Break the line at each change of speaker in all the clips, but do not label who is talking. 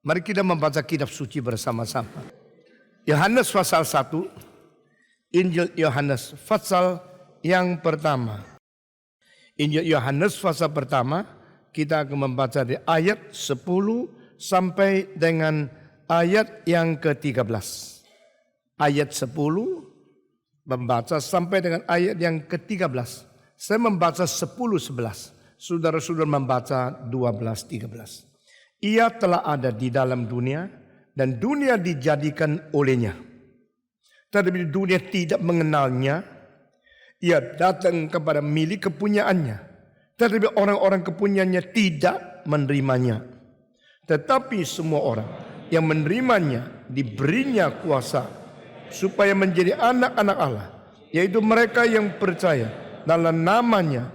Mari kita membaca kitab suci bersama-sama. Yohanes pasal 1, Injil Yohanes pasal yang pertama. Injil Yohanes pasal pertama, kita akan membaca dari ayat 10 sampai dengan ayat yang ke-13. Ayat 10 membaca sampai dengan ayat yang ke-13. Saya membaca 10-11. Saudara-saudara membaca 12-13. Ia telah ada di dalam dunia dan dunia dijadikan olehnya. Tetapi dunia tidak mengenalnya. Ia datang kepada milik kepunyaannya. Tetapi orang-orang kepunyaannya tidak menerimanya. Tetapi semua orang yang menerimanya diberinya kuasa supaya menjadi anak-anak Allah. Yaitu mereka yang percaya dalam namanya.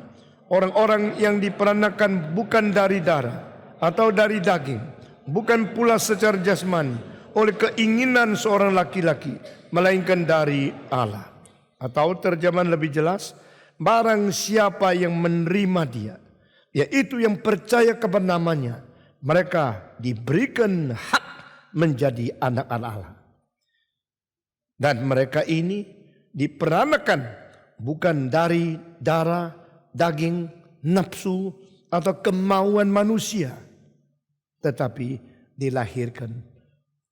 Orang-orang yang diperanakan bukan dari darah atau dari daging, bukan pula secara jasmani oleh keinginan seorang laki-laki, melainkan dari Allah. Atau terjemahan lebih jelas, barang siapa yang menerima dia, yaitu yang percaya kepada namanya, mereka diberikan hak menjadi anak-anak Allah. Dan mereka ini diperanakan bukan dari darah, daging, nafsu, atau kemauan manusia, tetapi dilahirkan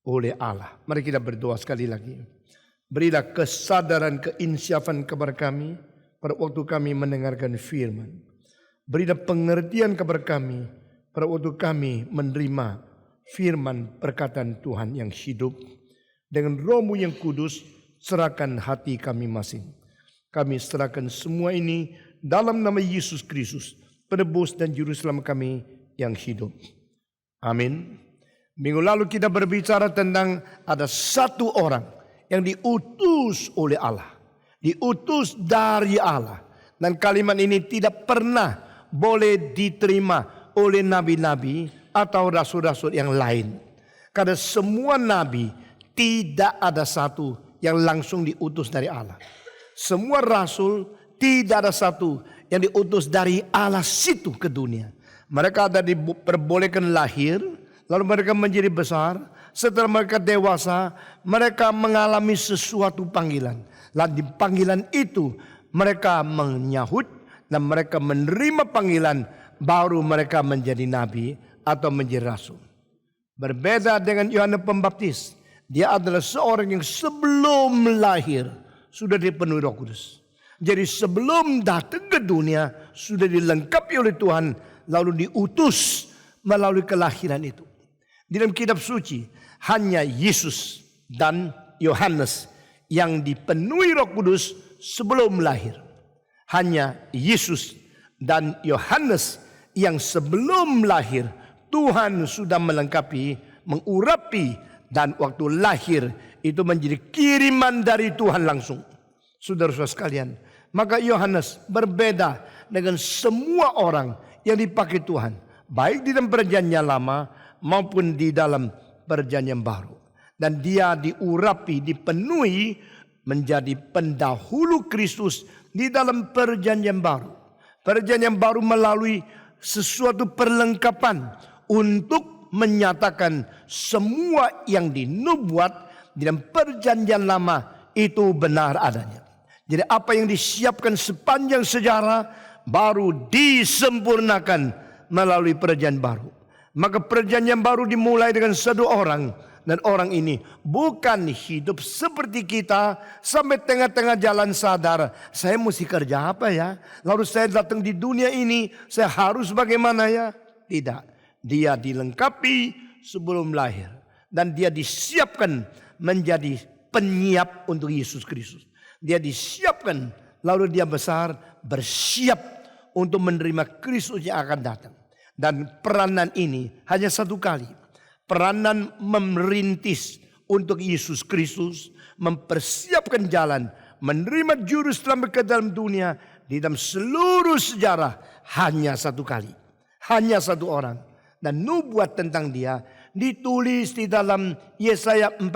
oleh Allah. Mari kita berdoa sekali lagi. Berilah kesadaran, keinsyafan kepada kami pada waktu kami mendengarkan firman. Berilah pengertian kepada kami pada waktu kami menerima firman perkataan Tuhan yang hidup. Dengan Roh-Mu yang kudus, serahkan hati kami masing. Kami serahkan semua ini dalam nama Yesus Kristus, penebus dan juru selamat kami yang hidup. Amin. Minggu lalu kita berbicara tentang ada satu orang yang diutus oleh Allah. Diutus dari Allah. Dan kalimat ini tidak pernah boleh diterima oleh nabi-nabi atau rasul-rasul yang lain. Karena semua nabi tidak ada satu yang langsung diutus dari Allah. Semua rasul tidak ada satu yang diutus dari Allah situ ke dunia. Mereka ada diperbolehkan lahir, lalu mereka menjadi besar. Setelah mereka dewasa, mereka mengalami sesuatu panggilan. Lalu di panggilan itu mereka menyahut dan mereka menerima panggilan, baru mereka menjadi nabi atau menjadi rasul. Berbeda dengan Yohanes Pembaptis, dia adalah seorang yang sebelum lahir sudah dipenuhi Roh Kudus. Jadi sebelum datang ke dunia sudah dilengkapi oleh Tuhan, lalu diutus melalui kelahiran itu. Di dalam kitab suci hanya Yesus dan Yohanes yang dipenuhi Roh Kudus sebelum lahir. Hanya Yesus dan Yohanes yang sebelum lahir Tuhan sudah melengkapi, mengurapi, dan waktu lahir itu menjadi kiriman dari Tuhan langsung. Saudara-saudara sekalian, maka Yohanes berbeda dengan semua orang yang dipakai Tuhan, baik di dalam perjanjian lama maupun di dalam perjanjian baru. Dan dia diurapi, dipenuhi menjadi pendahulu Kristus di dalam perjanjian baru. Perjanjian baru melalui sesuatu perlengkapan untuk menyatakan semua yang dinubuat di dalam perjanjian lama itu benar adanya. Jadi apa yang disiapkan sepanjang sejarah baru disempurnakan melalui perjanjian baru. Maka perjanjian baru dimulai dengan satu orang. Dan orang ini bukan hidup seperti kita sampai tengah-tengah jalan sadar. Saya mesti kerja apa ya? Lalu saya datang di dunia ini, saya harus bagaimana ya? Tidak. Dia dilengkapi sebelum lahir. Dan dia disiapkan menjadi penyiap untuk Yesus Kristus. Dia disiapkan, lalu dia besar, bersiap untuk menerima Kristus yang akan datang. Dan peranan ini hanya satu kali. Peranan merintis untuk Yesus Kristus, mempersiapkan jalan, menerima juru selamat ke dalam dunia. Di dalam seluruh sejarah hanya satu kali. Hanya satu orang. Dan nubuat tentang dia ditulis di dalam Yesaya 40.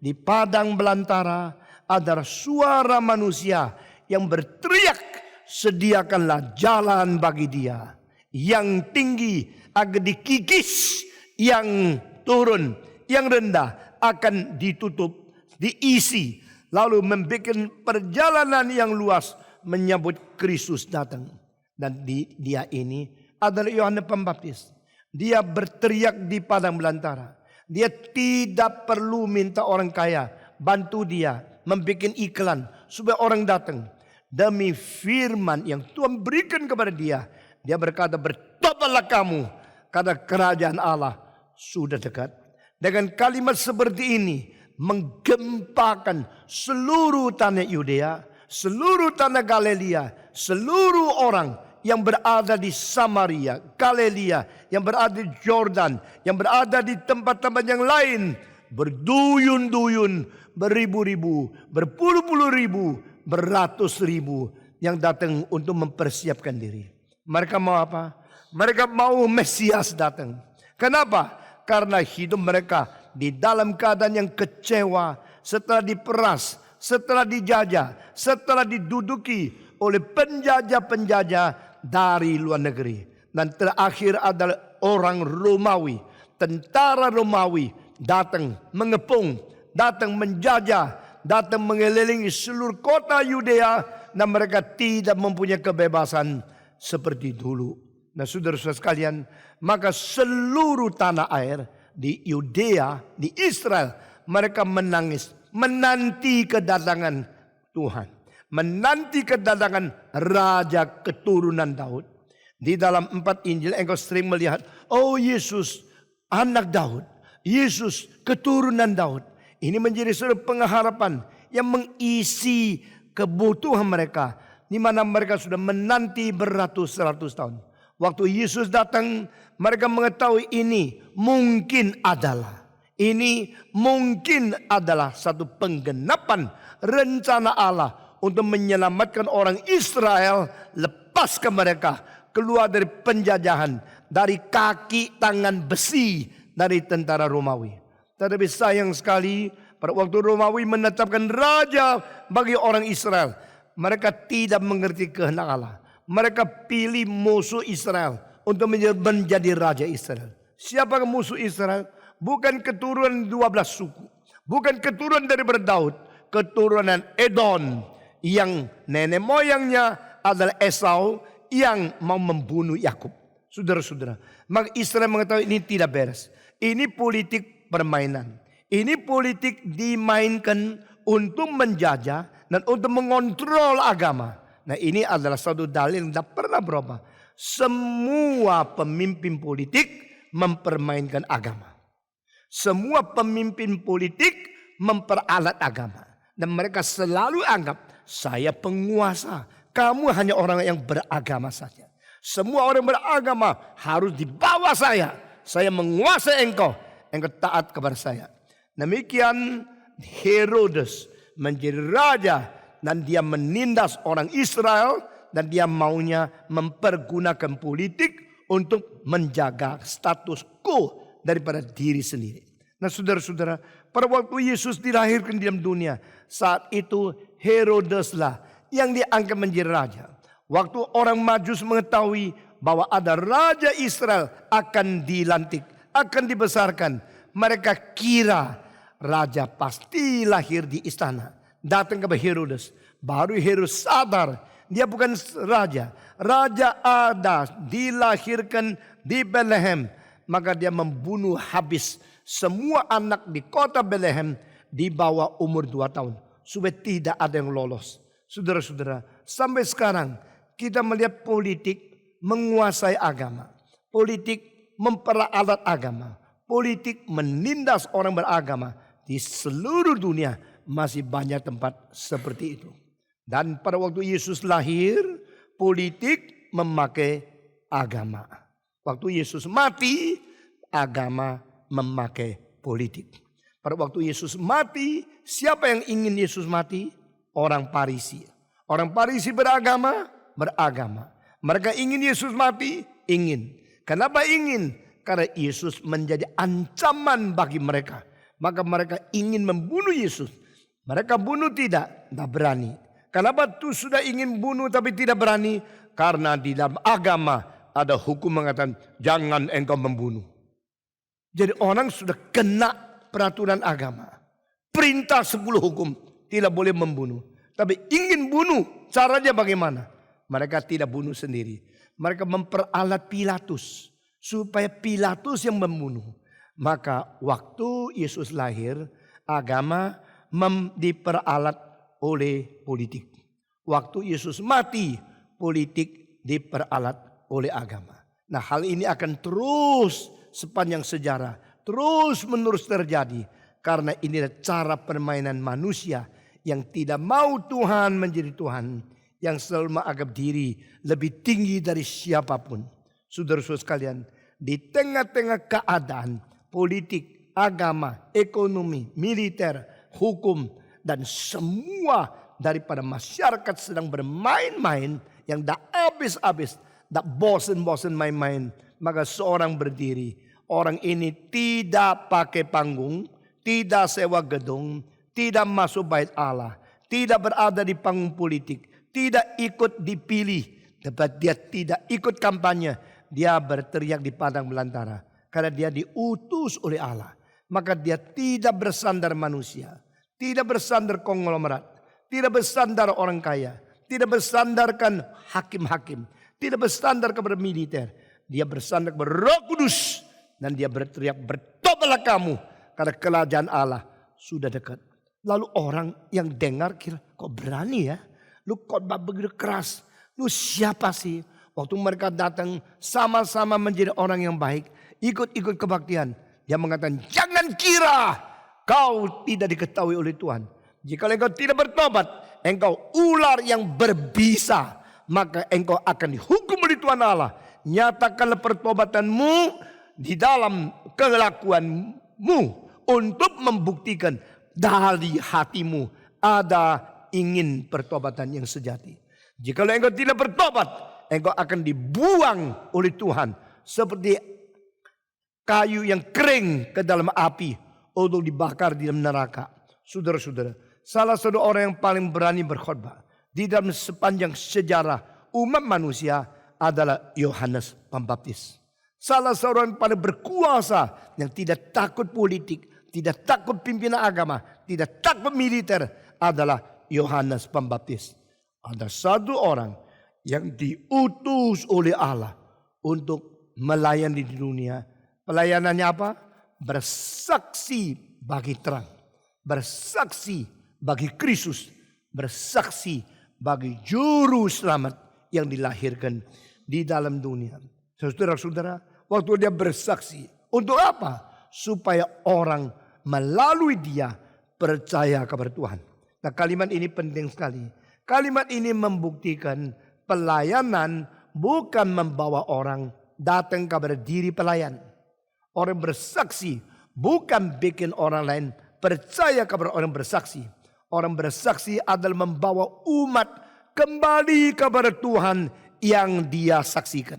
Di padang belantara adalah suara manusia yang berteriak, sediakanlah jalan bagi dia. Yang tinggi agar dikikis, yang turun, yang rendah akan ditutup, diisi, lalu membuat perjalanan yang luas menyambut Kristus datang. Dan dia ini adalah Yohanes Pembaptis. Dia berteriak di padang belantara. Dia tidak perlu minta orang kaya bantu dia membuat iklan supaya orang datang. Demi firman yang Tuhan berikan kepada dia, dia berkata, bertobatlah kamu karena kerajaan Allah sudah dekat. Dengan kalimat seperti ini menggempakan seluruh tanah Yudea, seluruh tanah Galilea, seluruh orang yang berada di Samaria, Galilea, yang berada di Jordan, yang berada di tempat-tempat yang lain, berduyun-duyun, beribu-ribu, berpuluh-puluh ribu, beratus ribu yang datang untuk mempersiapkan diri. Mereka mau apa? Mereka mau Mesias datang. Kenapa? Karena hidup mereka di dalam keadaan yang kecewa setelah diperas, setelah dijajah, setelah diduduki oleh penjajah-penjajah dari luar negeri. Dan terakhir adalah orang Romawi, tentara Romawi datang mengepung, datang menjajah, datang mengelilingi seluruh kota Yudea, dan mereka tidak mempunyai kebebasan seperti dulu. Nah, saudara-saudara sekalian, maka seluruh tanah air di Yudea, di Israel, mereka menangis, menanti kedatangan Tuhan, menanti kedatangan Raja keturunan Daud. Di dalam 4 Injil engkau sering melihat, oh Yesus anak Daud, Yesus keturunan Daud. Ini menjadi sebuah pengharapan yang mengisi kebutuhan mereka, di mana mereka sudah menanti beratus-ratus tahun. Waktu Yesus datang, mereka mengetahui ini mungkin adalah satu penggenapan rencana Allah untuk menyelamatkan orang Israel, lepaskan mereka keluar dari penjajahan, dari kaki tangan besi dari tentara Romawi. Tetapi sayang sekali pada waktu Romawi menetapkan raja bagi orang Israel, mereka tidak mengerti kehendak Allah. Mereka pilih musuh Israel untuk menjadi raja Israel. Siapa musuh Israel? Bukan keturunan 12 suku, bukan keturunan dari Daud, keturunan Edom yang nenek moyangnya adalah Esau yang mau membunuh Yakub. Saudara-saudara, maka Israel mengetahui ini tidak beres. Ini politik permainan. Ini politik dimainkan untuk menjajah dan untuk mengontrol agama. Nah, ini adalah satu dalil yang tidak pernah berubah. Semua pemimpin politik mempermainkan agama. Semua pemimpin politik memperalat agama. Dan mereka selalu anggap, saya penguasa, kamu hanya orang yang beragama saja. Semua orang beragama harus di bawah saya. Saya menguasai engkau taat kepada saya. Demikian Herodes menjadi raja dan dia menindas orang Israel, dan dia maunya mempergunakan politik untuk menjaga status quo daripada diri sendiri. Nah, saudara-saudara, pada waktu Yesus dilahirkan di dalam dunia, saat itu Herodeslah yang diangkat menjadi raja. Waktu orang Majus mengetahui bahwa ada raja Israel akan dilantik, akan dibesarkan, mereka kira raja pasti lahir di istana. Datang ke Herodes, baru Herodes sadar dia bukan raja. Raja ada dilahirkan di Bethlehem. Maka dia membunuh habis semua anak di kota Bethlehem di bawah umur 2 tahun. Supaya tidak ada yang lolos. Saudara-saudara, sampai sekarang kita melihat politik menguasai agama. Politik memperalat agama. Politik menindas orang beragama. Di seluruh dunia masih banyak tempat seperti itu. Dan pada waktu Yesus lahir, politik memakai agama. Waktu Yesus mati, agama memakai politik. Pada waktu Yesus mati, siapa yang ingin Yesus mati? Orang Farisi. Orang Farisi beragama. Mereka ingin Yesus mati? Ingin. Kenapa ingin? Karena Yesus menjadi ancaman bagi mereka. Maka mereka ingin membunuh Yesus. Mereka bunuh tidak berani. Kenapa tuh sudah ingin bunuh tapi tidak berani? Karena di dalam agama ada hukum mengatakan jangan engkau membunuh. Jadi orang sudah kena peraturan agama. Perintah 10 hukum. Tidak boleh membunuh. Tapi ingin bunuh. Caranya bagaimana? Mereka tidak bunuh sendiri. Mereka memperalat Pilatus. Supaya Pilatus yang membunuh. Maka waktu Yesus lahir. Agama diperalat oleh politik. Waktu Yesus mati. Politik diperalat oleh agama. Nah, hal ini akan terus sepanjang sejarah. Terus menerus terjadi. Karena inilah cara permainan manusia. Yang tidak mau Tuhan menjadi Tuhan. Yang selalu menganggap diri lebih tinggi dari siapapun. Saudara-saudara sekalian. Di tengah-tengah keadaan politik, agama, ekonomi, militer, hukum. Dan semua daripada masyarakat sedang bermain-main. Yang tak habis-habis. Tak bosan-bosan main-main. Maka seorang berdiri. Orang ini tidak pakai panggung. Tidak sewa gedung. Tidak masuk bait Allah. Tidak berada di panggung politik. Tidak ikut dipilih. Tapi dia tidak ikut kampanye. Dia berteriak di padang belantara. Karena dia diutus oleh Allah. Maka dia tidak bersandar manusia. Tidak bersandar konglomerat. Tidak bersandar orang kaya. Tidak bersandarkan hakim-hakim. Tidak bersandar kepada militer. Dia bersandar kepada Roh Kudus. Dan dia berteriak, bertobatlah kamu. Karena kerajaan Allah sudah dekat. Lalu orang yang dengar kira, kok berani ya? Lu khotbah begitu keras. Lu siapa sih? Waktu mereka datang sama-sama menjadi orang yang baik. Ikut-ikut kebaktian. Dia mengatakan, jangan kira kau tidak diketahui oleh Tuhan. Jika engkau tidak bertobat, engkau ular yang berbisa. Maka engkau akan dihukum oleh Tuhan Allah. Nyatakanlah pertobatanmu di dalam kelakuanmu. Untuk membuktikan dari hatimu ada ingin pertobatan yang sejati. Jika engkau tidak bertobat, engkau akan dibuang oleh Tuhan. Seperti kayu yang kering ke dalam api. Untuk dibakar di dalam neraka. Saudara-saudara, salah satu orang yang paling berani berkhotbah di dalam sepanjang sejarah umat manusia adalah Yohanes Pembaptis. Salah seorang yang paling berkuasa yang tidak takut politik, tidak takut pimpinan agama, tidak takut militer adalah Yohanes Pembaptis. Ada satu orang yang diutus oleh Allah untuk melayani di dunia. Pelayanannya apa? Bersaksi bagi terang. Bersaksi bagi Kristus. Bersaksi bagi juru selamat yang dilahirkan di dalam dunia. Saudara-saudara, waktu dia bersaksi. Untuk apa? Supaya orang melalui dia percaya kepada Tuhan. Nah, kalimat ini penting sekali. Kalimat ini membuktikan pelayanan bukan membawa orang datang kepada diri pelayan. Orang bersaksi bukan bikin orang lain percaya kepada orang bersaksi. Orang bersaksi adalah membawa umat kembali kepada Tuhan yang dia saksikan.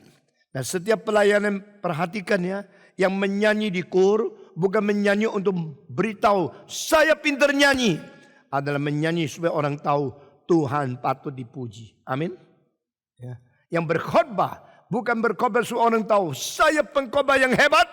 Nah, setiap pelayanan perhatikan ya, yang menyanyi di kur bukan menyanyi untuk beritahu saya pintar nyanyi, adalah menyanyi supaya orang tahu Tuhan patut dipuji. Amin. Ya. Yang berkhotbah bukan berkhotbah supaya orang tahu saya pengkhotbah yang hebat,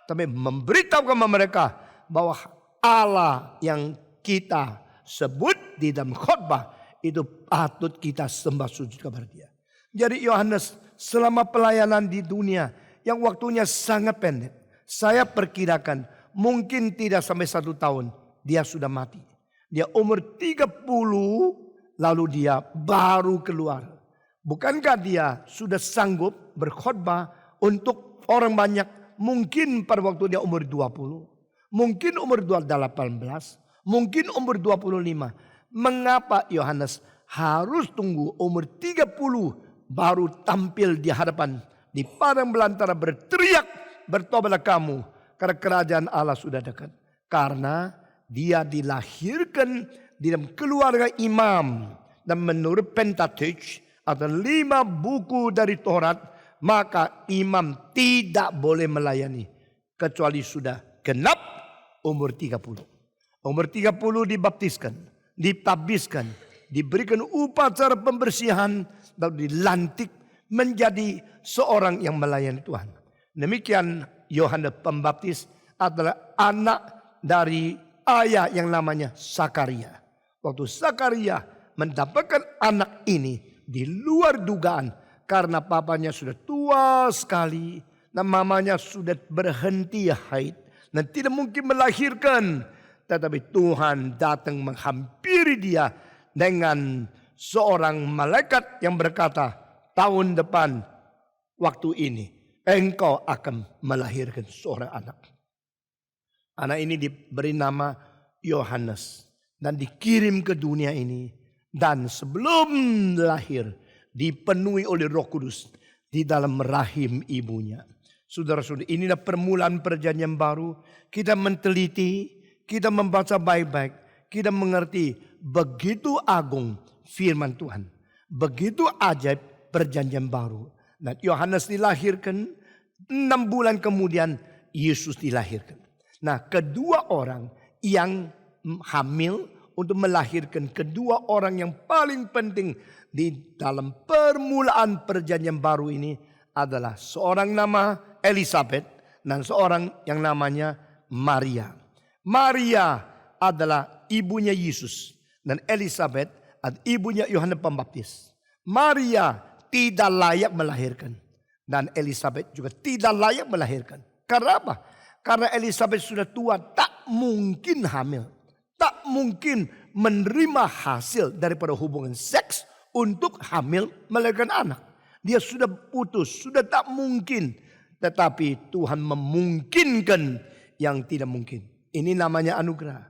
tapi memberitahu kepada mereka bahwa Allah yang kita sebut di dalam khotbah itu patut kita sembah sujud kepada dia. Jadi Yohanes selama pelayanan di dunia yang waktunya sangat pendek, saya perkirakan mungkin tidak sampai 1 tahun dia sudah mati. Dia umur 30 lalu dia baru keluar. Bukankah dia sudah sanggup berkhotbah untuk orang banyak? Mungkin pada waktu dia umur 20. Mungkin umur 18. Mungkin umur 25. Mengapa Yohanes harus tunggu umur 30 baru tampil di hadapan di padang belantara berteriak, bertobatlah kamu karena kerajaan Allah sudah dekat. Karena dia dilahirkan di dalam keluarga imam. Dan menurut Pentateuch atau 5 buku dari Taurat, maka imam tidak boleh melayani kecuali sudah genap umur 30. Umur 30 dibaptiskan, ditabiskan, diberikan upacara pembersihan, lalu dilantik menjadi seorang yang melayani Tuhan. Demikian Yohanes Pembaptis adalah anak dari ayah yang namanya Sakaria. Waktu Sakaria mendapatkan anak ini di luar dugaan karena papanya sudah tua sekali dan mamanya sudah berhenti haid dan tidak mungkin melahirkan. Tetapi Tuhan datang menghampiri dia dengan seorang malaikat yang berkata, tahun depan waktu ini engkau akan melahirkan seorang anak. Anak ini diberi nama Yohanes dan dikirim ke dunia ini. Dan sebelum lahir dipenuhi oleh Roh Kudus di dalam rahim ibunya. Saudara-saudara, inilah permulaan perjanjian baru. Kita menteliti, kita membaca baik-baik, kita mengerti begitu agung firman Tuhan. Begitu ajaib perjanjian baru. Dan Yohanes dilahirkan, 6 bulan kemudian Yesus dilahirkan. Nah, kedua orang yang hamil untuk melahirkan, kedua orang yang paling penting di dalam permulaan perjanjian baru ini adalah seorang nama Elisabet dan seorang yang namanya Maria. Maria adalah ibunya Yesus dan Elisabet adalah ibunya Yohanes Pembaptis. Maria tidak layak melahirkan dan Elisabet juga tidak layak melahirkan. Karena apa? Karena Elisabet sudah tua, tak mungkin hamil. Tak mungkin menerima hasil daripada hubungan seks untuk hamil melahirkan anak. Dia sudah putus, sudah tak mungkin. Tetapi Tuhan memungkinkan yang tidak mungkin. Ini namanya anugerah.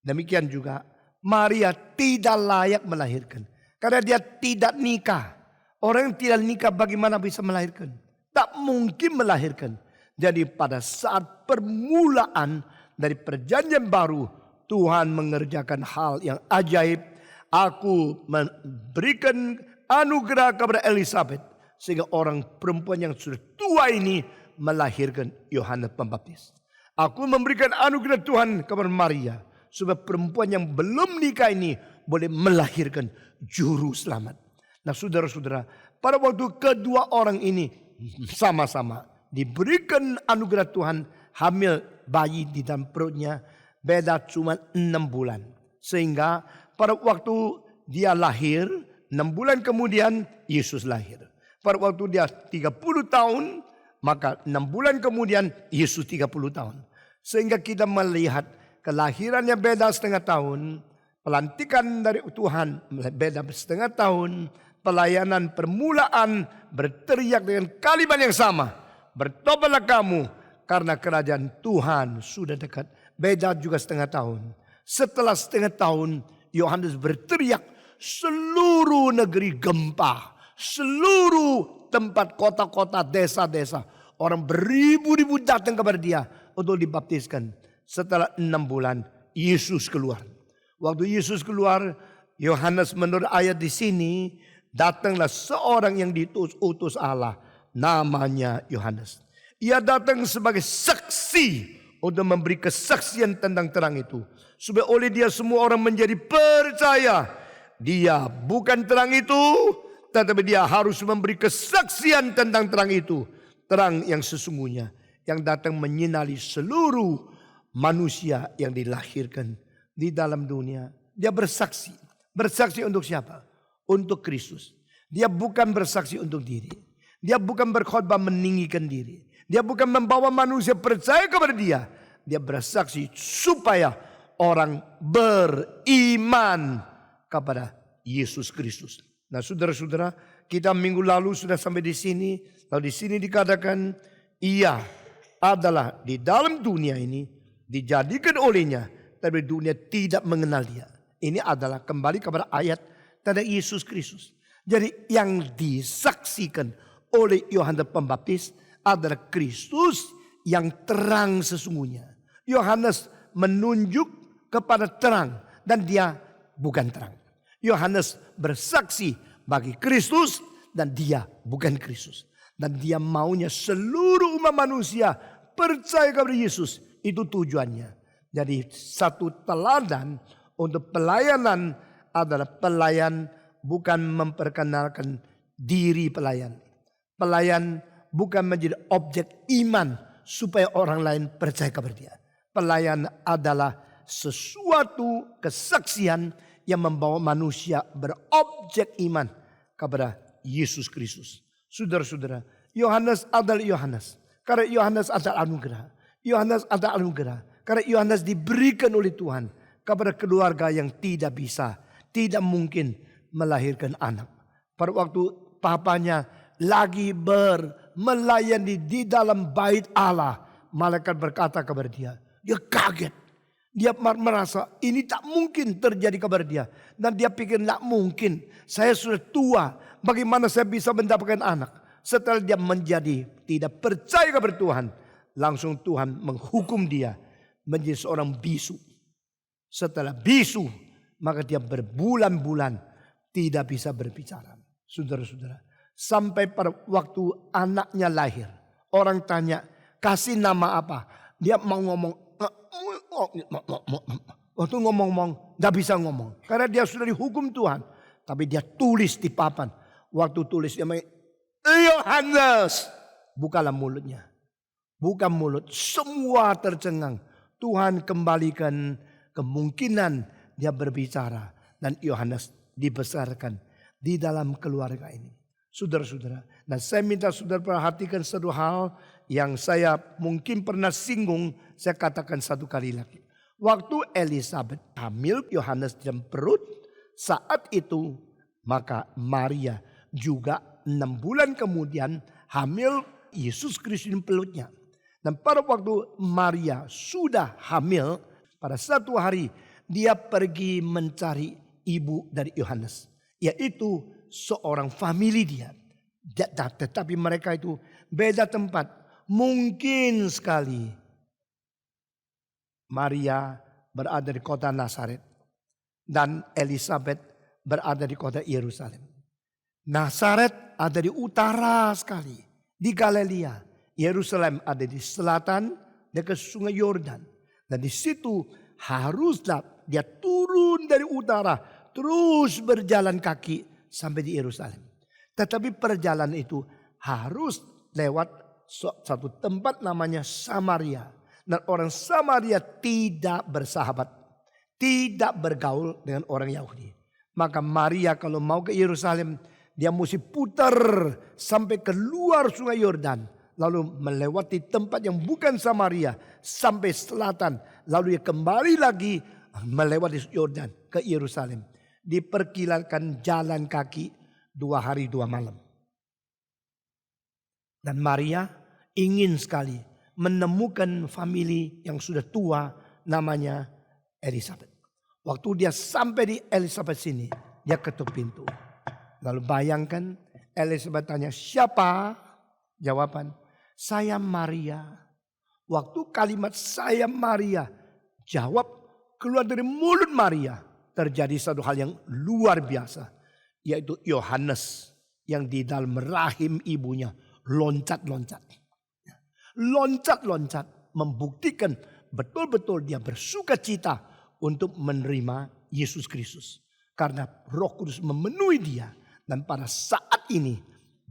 Demikian juga Maria tidak layak melahirkan. Karena dia tidak nikah. Orang yang tidak nikah bagaimana bisa melahirkan? Tak mungkin melahirkan. Jadi pada saat permulaan dari perjanjian baru, Tuhan mengerjakan hal yang ajaib. Aku memberikan anugerah kepada Elisabet. Sehingga orang perempuan yang sudah tua ini melahirkan Yohanes Pembaptis. Aku memberikan anugerah Tuhan kepada Maria. Supaya perempuan yang belum nikah ini boleh melahirkan juru selamat. Nah saudara-saudara, pada waktu kedua orang ini sama-sama diberikan anugerah Tuhan, hamil bayi di dalam perutnya, beda cuma 6 bulan. Sehingga pada waktu dia lahir, 6 bulan kemudian Yesus lahir. Pada waktu dia 30 tahun, maka 6 bulan kemudian Yesus 30 tahun. Sehingga kita melihat kelahirannya beda setengah tahun, pelantikan dari Tuhan beda setengah tahun, pelayanan permulaan berteriak dengan kalimat yang sama. Bertobatlah kamu karena kerajaan Tuhan sudah dekat. Beda juga setengah tahun. Setelah setengah tahun Yohanes berteriak, seluruh negeri gempa. Seluruh tempat kota-kota, desa-desa. Orang beribu-ribu datang kepada dia untuk dibaptiskan. Setelah 6 bulan Yesus keluar. Waktu Yesus keluar, Yohanes menurut ayat di sini, datanglah seorang yang diutus Allah. Namanya Yohanes. Ia datang sebagai saksi untuk memberi kesaksian tentang terang itu. Supaya oleh dia semua orang menjadi percaya. Dia bukan terang itu, tetapi dia harus memberi kesaksian tentang terang itu. Terang yang sesungguhnya. Yang datang menyinari seluruh manusia yang dilahirkan di dalam dunia. Dia bersaksi. Bersaksi untuk siapa? Untuk Kristus. Dia bukan bersaksi untuk diri. Dia bukan berkhotbah meninggikan diri. Dia bukan membawa manusia percaya kepada dia. Dia bersaksi supaya orang beriman kepada Yesus Kristus. Nah saudara-saudara, kita minggu lalu sudah sampai di sini. Lalu di sini dikatakan ia adalah di dalam dunia ini dijadikan olehnya, tapi dunia tidak mengenal dia. Ini adalah kembali kepada ayat tentang Yesus Kristus. Jadi yang disaksikan oleh Yohanes Pembaptis adalah Kristus yang terang sesungguhnya. Yohanes menunjuk kepada terang dan dia bukan terang. Yohanes bersaksi bagi Kristus dan dia bukan Kristus. Dan dia maunya seluruh umat manusia percaya kepada Yesus. Itu tujuannya. Jadi satu teladan untuk pelayanan adalah pelayan bukan memperkenalkan diri pelayan. Pelayan bukan menjadi objek iman supaya orang lain percaya kepada dia. Pelayanan adalah sesuatu kesaksian yang membawa manusia berobjek iman kepada Yesus Kristus. Saudara-saudara, Yohanes adalah Yohanes. Karena Yohanes adalah anugerah. Yohanes adalah anugerah. Karena Yohanes diberikan oleh Tuhan kepada keluarga yang tidak bisa, tidak mungkin melahirkan anak. Pada waktu papanya lagi melayani di dalam bait Allah, malaikat berkata kepada dia kaget. Dia merasa ini tak mungkin terjadi kepada dia. Dan dia pikir tak mungkin, saya sudah tua, bagaimana saya bisa mendapatkan anak. Setelah dia menjadi tidak percaya kepada Tuhan, langsung Tuhan menghukum dia menjadi seorang bisu. Setelah bisu, maka dia berbulan-bulan tidak bisa berbicara. Saudara-saudara, sampai pada waktu anaknya lahir, orang tanya, kasih nama apa? Dia mau ngomong, waktu ngomong, gak bisa ngomong. Karena dia sudah dihukum Tuhan. Tapi dia tulis di papan. Waktu tulis dia Yohanes. Bukalah mulutnya. Buka mulut. Semua tercengang. Tuhan kembalikan kemungkinan dia berbicara. Dan Yohanes dibesarkan di dalam keluarga ini. Saudara-saudara. Dan saya minta saudara perhatikan satu hal yang saya mungkin pernah singgung. Saya katakan satu kali lagi. Waktu Elizabeth hamil Yohanes dalam perut. Saat itu maka Maria juga 6 bulan kemudian hamil Yesus Kristus di pelutnya. Dan pada waktu Maria sudah hamil, pada satu hari dia pergi mencari ibu dari Yohanes. Yaitu seorang famili dia. Tetapi mereka itu beda tempat. Mungkin sekali Maria berada di kota Nazaret. Dan Elizabeth berada di kota Yerusalem. Nazaret ada di utara sekali. Di Galilea. Yerusalem ada di selatan dekat sungai Yordan. Dan di situ haruslah dia turun dari utara. Terus berjalan kaki sampai di Yerusalem. Tetapi perjalanan itu harus lewat satu tempat namanya Samaria. Dan orang Samaria tidak bersahabat. Tidak bergaul dengan orang Yahudi. Maka Maria kalau mau ke Yerusalem, dia mesti putar sampai keluar sungai Yordan. Lalu melewati tempat yang bukan Samaria sampai selatan. Lalu dia kembali lagi melewati Yordan ke Yerusalem. Diperkirakan jalan kaki 2 hari 2 malam. Dan Maria ingin sekali menemukan famili yang sudah tua namanya Elizabeth. Waktu dia sampai di Elizabeth sini, dia ketuk pintu. Lalu bayangkan Elizabeth tanya, siapa? Jawaban, saya Maria. Waktu kalimat saya Maria jawab keluar dari mulut Maria, terjadi satu hal yang luar biasa. Yaitu Yohanes yang di dalam rahim ibunya loncat-loncat. Loncat-loncat membuktikan betul-betul dia bersuka cita untuk menerima Yesus Kristus. Karena Roh Kudus memenuhi dia. Dan pada saat ini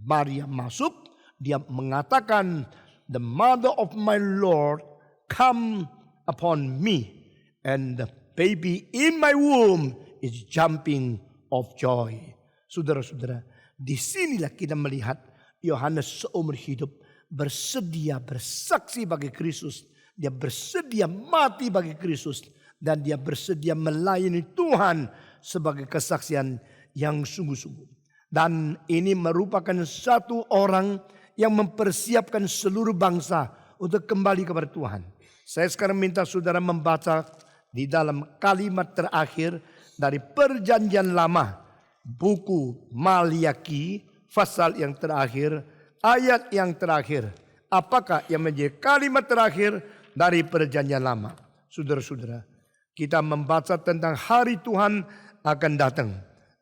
Maria masuk, dia mengatakan, the mother of my Lord come upon me. And the baby in my womb is jumping of joy. Saudara-saudara, disinilah kita melihat Yohanes seumur hidup bersedia bersaksi bagi Kristus. Dia bersedia mati bagi Kristus. Dan dia bersedia melayani Tuhan sebagai kesaksian yang sungguh-sungguh. Dan ini merupakan satu orang yang mempersiapkan seluruh bangsa untuk kembali kepada Tuhan. Saya sekarang minta saudara membaca di dalam kalimat terakhir dari Perjanjian Lama. Buku Maliaki, pasal yang terakhir, ayat yang terakhir. Apakah yang menjadi kalimat terakhir dari Perjanjian Lama? Saudara-saudara, kita membaca tentang hari Tuhan akan datang.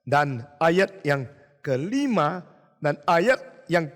Dan ayat yang kelima dan ayat yang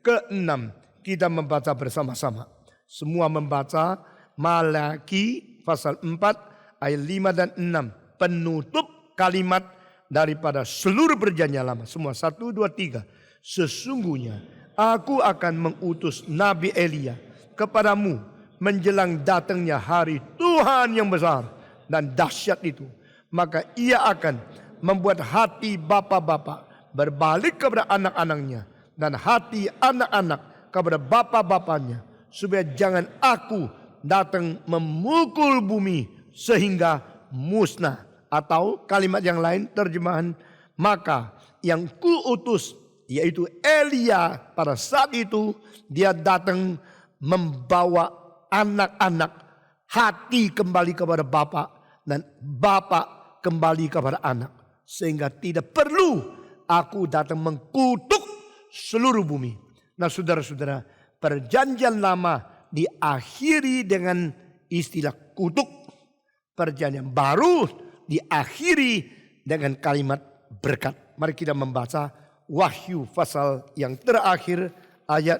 keenam kita membaca bersama-sama. Semua membaca Malaki pasal 4 ayat 5 dan 6. Penutup kalimat daripada seluruh Perjanjian Lama. Semua 1, 2, 3. Sesungguhnya aku akan mengutus Nabi Elia kepadamu menjelang datangnya hari Tuhan yang besar dan dahsyat itu. Maka ia akan membuat hati bapa-bapa berbalik kepada anak-anaknya dan hati anak-anak kepada bapa-bapanya, supaya jangan aku datang memukul bumi sehingga musnah. Atau kalimat yang lain terjemahan, maka yang kuutus yaitu Elia pada saat itu dia datang membawa anak-anak hati kembali kepada Bapa dan Bapa kembali kepada anak, sehingga tidak perlu aku datang mengkutuk seluruh bumi. Nah saudara-saudara, perjanjian lama diakhiri dengan istilah kutuk, perjanjian baru diakhiri dengan kalimat berkat. Mari kita membaca Wahyu pasal yang terakhir, ayat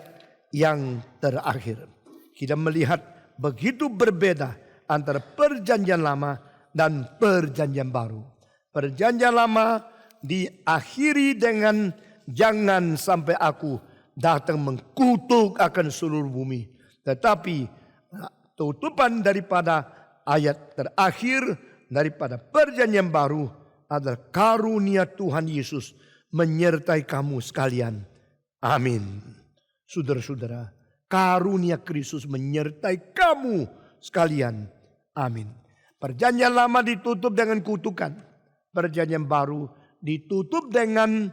yang terakhir. Kita melihat begitu berbeda antara perjanjian lama dan perjanjian baru. Perjanjian lama diakhiri dengan jangan sampai aku datang mengkutuk akan seluruh bumi. Tetapi tutupan daripada ayat terakhir daripada perjanjian baru adalah karunia Tuhan Yesus menyertai kamu sekalian. Amin. Saudara-saudara, karunia Kristus menyertai kamu sekalian. Amin. Perjanjian lama ditutup dengan kutukan. Perjanjian baru ditutup dengan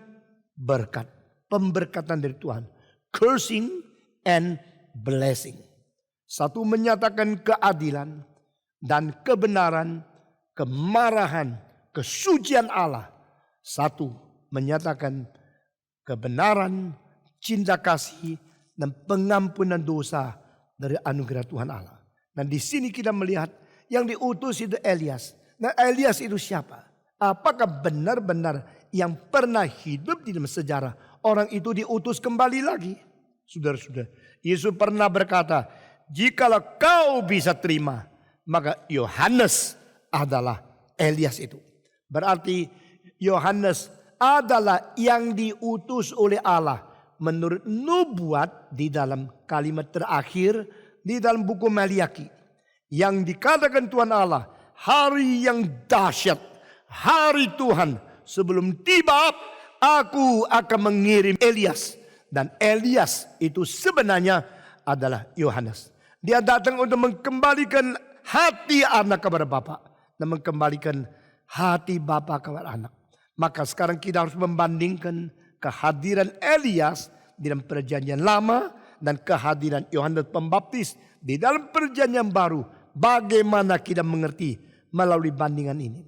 berkat. Pemberkatan dari Tuhan. Cursing and blessing. Satu menyatakan keadilan dan kebenaran, kemarahan, kesucian Allah. Satu menyatakan kebenaran, cinta kasih, dan pengampunan dosa dari anugerah Tuhan Allah. Dan di sini kita melihat yang diutus itu Elias. Nah Elias itu siapa? Apakah benar-benar yang pernah hidup di dalam sejarah orang itu diutus kembali lagi? Saudara-saudara, Yesus pernah berkata, jikalau kau bisa terima, maka Yohanes adalah Elias itu. Berarti Yohanes adalah yang diutus oleh Allah menurut nubuat di dalam kalimat terakhir di dalam buku Maliaki. Yang dikatakan Tuhan Allah, hari yang dahsyat, hari Tuhan sebelum tiba, aku akan mengirim Elias. Dan Elias itu sebenarnya adalah Yohanes. Dia datang untuk mengembalikan hati anak kepada Bapa dan mengembalikan hati Bapa kepada anak. Maka sekarang kita harus membandingkan kehadiran Elias di dalam perjanjian lama dan kehadiran Yohanes Pembaptis di dalam perjanjian baru. Bagaimana kita mengerti melalui bandingan ini?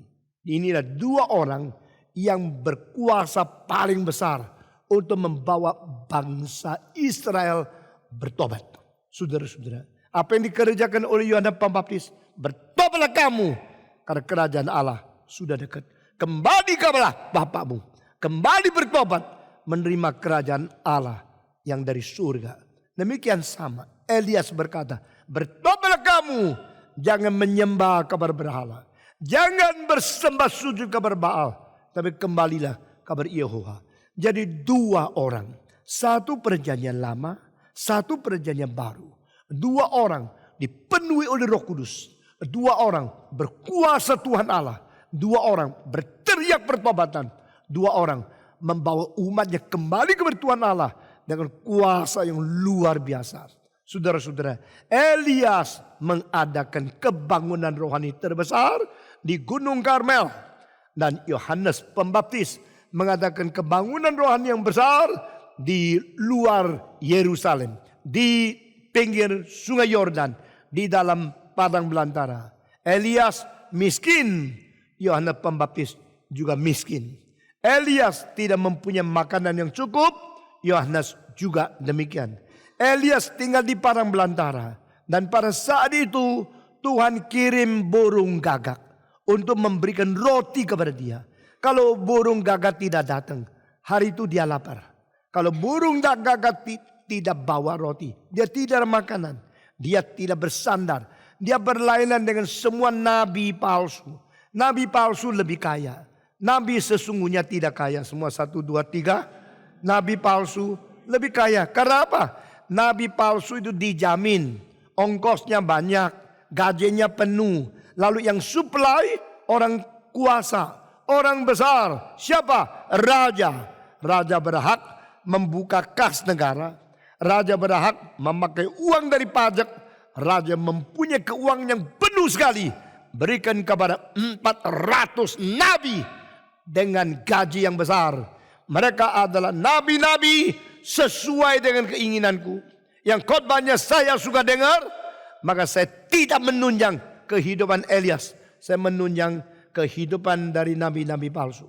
Inilah dua orang yang berkuasa paling besar untuk membawa bangsa Israel bertobat. Saudara-saudara, apa yang dikerjakan oleh Yohanes Pembaptis? Bertobatlah kamu, karena kerajaan Allah sudah dekat. Kembali kepada Bapamu, kembali bertobat, menerima kerajaan Allah yang dari surga. Demikian sama, Elias berkata, bertobatlah kamu, jangan menyembah kepada berhala, jangan bersembah sujud kepada Baal, tapi kembalilah kepada Yehova. Jadi dua orang, satu perjanjian lama, satu perjanjian baru. Dua orang dipenuhi oleh Roh Kudus. Dua orang berkuasa Tuhan Allah. Dua orang berteriak pertobatan. Dua orang membawa umatnya kembali kepada Tuhan Allah dengan kuasa yang luar biasa. Saudara-saudara, Elias mengadakan kebangunan rohani terbesar di Gunung Karmel. Dan Yohanes Pembaptis mengadakan kebangunan rohani yang besar di luar Yerusalem, di pinggir Sungai Yordan, di dalam padang belantara. Elias miskin, Yohanes Pembaptis juga miskin. Elias tidak mempunyai makanan yang cukup, Yohanes juga demikian. Elias tinggal di padang belantara, dan pada saat itu Tuhan kirim burung gagak untuk memberikan roti kepada dia. Kalau burung gagak tidak datang, hari itu dia lapar. Kalau burung gagak tidak bawa roti, dia tidak ada makanan. Dia tidak bersandar. Dia berlainan dengan semua nabi palsu. Nabi palsu lebih kaya. Nabi sesungguhnya tidak kaya. Semua 1, 2, 3. Nabi palsu lebih kaya. Karena apa? Nabi palsu itu dijamin ongkosnya banyak, gajinya penuh. Lalu yang supply orang kuasa, orang besar. Siapa? Raja. Raja berhak membuka kas negara. Raja berhak memakai uang dari pajak. Raja mempunyai keuangan yang penuh sekali. Berikan kepada 400 nabi dengan gaji yang besar. Mereka adalah nabi-nabi sesuai dengan keinginanku. Yang khotbahnya saya suka dengar, maka saya tidak menunjang kehidupan Elias. Saya menunjang kehidupan dari nabi-nabi palsu.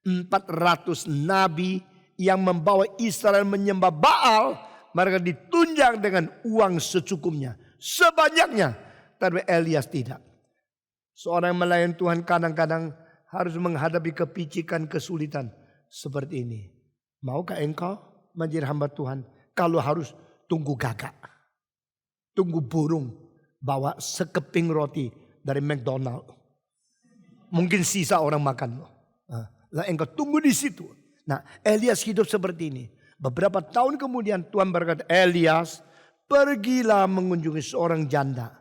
400 nabi yang membawa Israel menyembah Baal, mereka ditunjang dengan uang secukupnya, sebanyaknya. Tapi Elias tidak. Seorang yang melayani Tuhan kadang-kadang harus menghadapi kepicikan, kesulitan seperti ini. Maukah engkau menjadi hamba Tuhan kalau harus tunggu gagak, tunggu burung bawa sekeping roti dari McDonald, mungkin sisa orang makan loh. Lah engkau tunggu di situ. Nah, Elias hidup seperti ini. Beberapa tahun kemudian Tuhan berkata, Elias, pergilah mengunjungi seorang janda.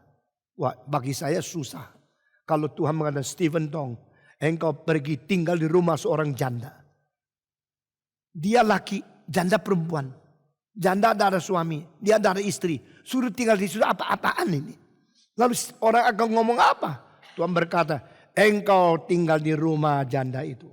Wah, bagi saya susah. Kalau Tuhan mengatakan, Stephen Tong, engkau pergi tinggal di rumah seorang janda. Dia laki, janda perempuan. Janda ada suami, dia ada istri. Suruh tinggal di situ, apa-apaan ini? Lalu orang akan ngomong apa? Tuhan berkata, engkau tinggal di rumah janda itu.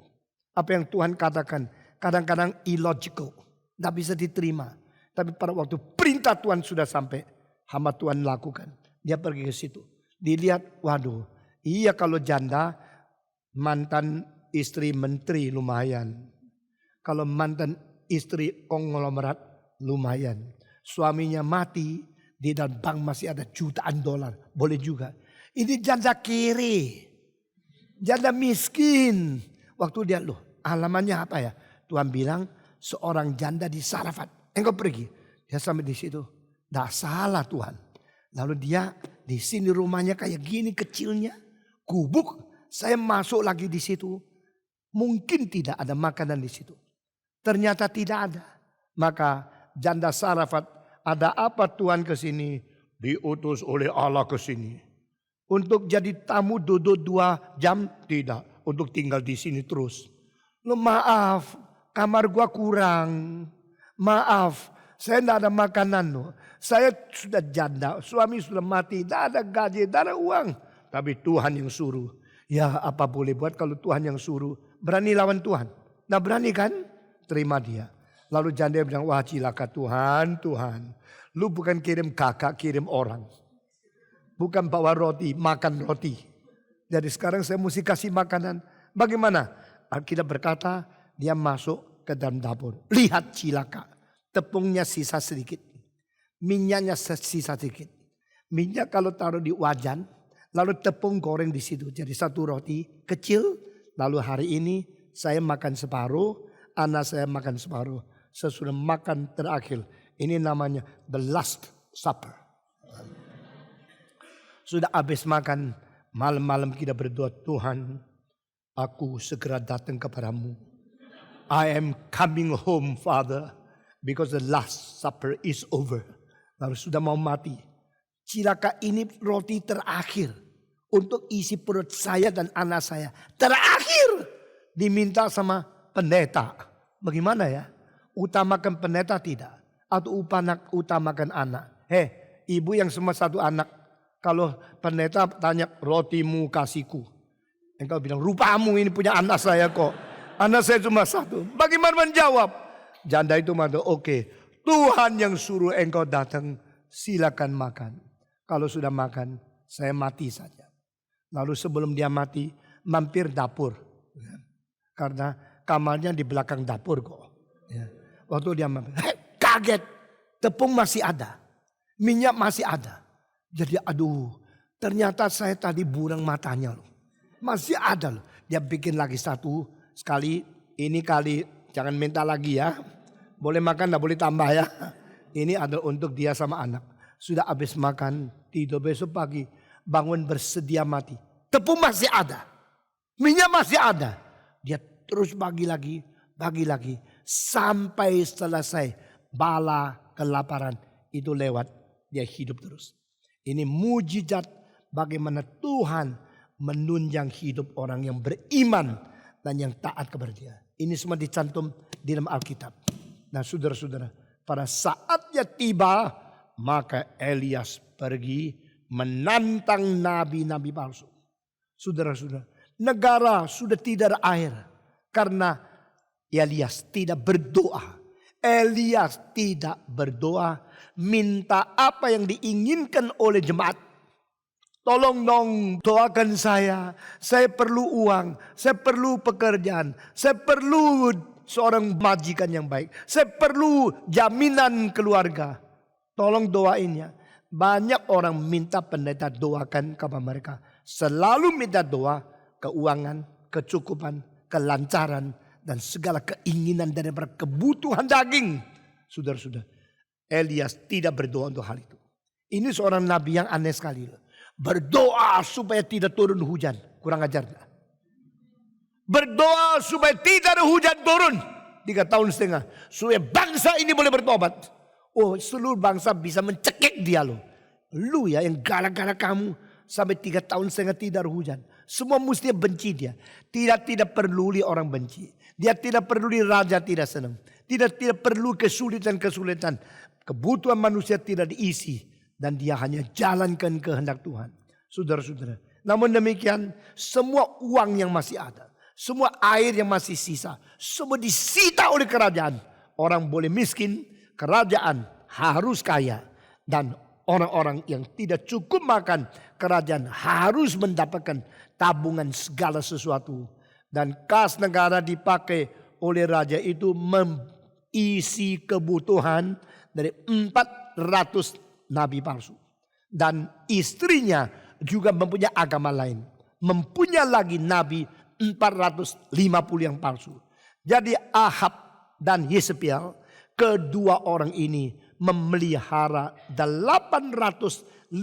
Apa yang Tuhan katakan kadang-kadang illogical. Tidak bisa diterima. Tapi pada waktu perintah Tuhan sudah sampai, hamba Tuhan lakukan. Dia pergi ke situ. Dilihat, waduh, iya kalau janda mantan istri menteri lumayan. Kalau mantan istri konglomerat lumayan. Suaminya mati, di dalam bank masih ada jutaan dolar. Boleh juga. Ini janda kere. Janda miskin. Waktu dia, loh alamannya apa ya? Tuhan bilang seorang janda di Sarafat. Engkau pergi. Dia sampai di situ. Dah salah Tuhan. Lalu dia di sini rumahnya kayak gini kecilnya. Gubuk. Saya masuk lagi di situ. Mungkin tidak ada makanan di situ. Ternyata tidak ada. Maka janda Sarafat, ada apa Tuhan ke sini? Diutus oleh Allah ke sini. Untuk jadi tamu duduk 2 jam? Tidak. Untuk tinggal di sini terus. Loh maaf, kamar gua kurang. Maaf, saya tidak ada makanan loh. Saya sudah janda, suami sudah mati, tidak ada gaji, tidak ada uang. Tapi Tuhan yang suruh. Ya apa boleh buat kalau Tuhan yang suruh. Berani lawan Tuhan? Nah berani kan? Terima dia. Lalu janda bilang, wah cilaka Tuhan, Tuhan. Lu bukan kirim kakak, kirim orang. Bukan bawa roti, makan roti. Jadi sekarang saya mesti kasih makanan. Bagaimana? Alkitab berkata, dia masuk ke dalam dapur. Lihat cilaka. Tepungnya sisa sedikit. Minyaknya sisa sedikit. Minyak kalau taruh di wajan, lalu tepung goreng di situ. Jadi satu roti kecil, lalu hari ini saya makan separuh, anak saya makan separuh. Sesudah makan terakhir. Ini namanya the last supper. Sudah habis makan, malam-malam kita berdoa, Tuhan, aku segera datang kepadamu. I am coming home, Father, because the last supper is over. Lalu sudah mau mati. Cilaka ini roti terakhir untuk isi perut saya dan anak saya. Terakhir diminta sama pendeta. Bagaimana ya? Utamakan pendeta tidak? Atau utamakan anak? Ibu yang cuma satu anak. Kalau pendeta tanya rotimu kasihku. Engkau bilang rupamu ini punya anak saya kok. Anak saya cuma satu. Bagaimana menjawab? Janda itu mengatakan oke. Tuhan yang suruh engkau datang. Silakan makan. Kalau sudah makan saya mati saja. Lalu sebelum dia mati mampir dapur. Karena kamarnya di belakang dapur kok. Waktu dia mampir. Kaget. Tepung masih ada. Minyak masih ada. Jadi aduh. Ternyata saya tadi burang matanya loh. Masih ada loh. Dia bikin lagi satu. Sekali. Ini kali. Jangan minta lagi ya. Boleh makan, tidak boleh tambah ya. Ini adalah untuk dia sama anak. Sudah habis makan. Tidur besok pagi. Bangun bersedia mati. Tepung masih ada. Minyak masih ada. Dia terus bagi lagi. Bagi lagi. Sampai selesai. Bala kelaparan. Itu lewat. Dia hidup terus. Ini mujizat bagaimana Tuhan menunjang hidup orang yang beriman dan yang taat kepada Dia. Ini semua dicantum di dalam Alkitab. Nah saudara-saudara, pada saatnya tiba, maka Elias pergi menantang nabi-nabi palsu. Saudara-saudara, negara sudah tidak ada air karena Elias tidak berdoa. Elias tidak berdoa, minta apa yang diinginkan oleh jemaat. Tolong dong doakan saya perlu uang, saya perlu pekerjaan, saya perlu seorang majikan yang baik, saya perlu jaminan keluarga. Tolong doainnya. Banyak orang minta pendeta doakan kepada mereka. Selalu minta doa, keuangan, kecukupan, kelancaran, dan segala keinginan daripada kebutuhan daging. Saudara-saudara, Elias tidak berdoa untuk hal itu. Ini seorang nabi yang aneh sekali. Berdoa supaya tidak turun hujan. Kurang ajar. Berdoa supaya tidak ada hujan turun. 3,5 tahun. Supaya bangsa ini boleh bertobat. Oh, seluruh bangsa bisa mencekik dia loh. Lu ya yang galak-galak kamu. Sampai 3,5 tahun tidak ada hujan. Semua mesti benci dia. Tidak peduli orang benci. Dia tidak peduli raja tidak senang. Tidak perlu kesulitan-kesulitan. Kebutuhan manusia tidak diisi. Dan dia hanya jalankan kehendak Tuhan. Saudara-saudara. Namun demikian semua uang yang masih ada. Semua air yang masih sisa. Semua disita oleh kerajaan. Orang boleh miskin. Kerajaan harus kaya. Dan orang-orang yang tidak cukup makan. Kerajaan harus mendapatkan tabungan segala sesuatu. Dan kas negara dipakai oleh raja itu mengisi kebutuhan dari 400 nabi palsu. Dan istrinya juga mempunyai agama lain. Mempunyai lagi nabi 450 yang palsu. Jadi Ahab dan Yezebel, kedua orang ini memelihara 850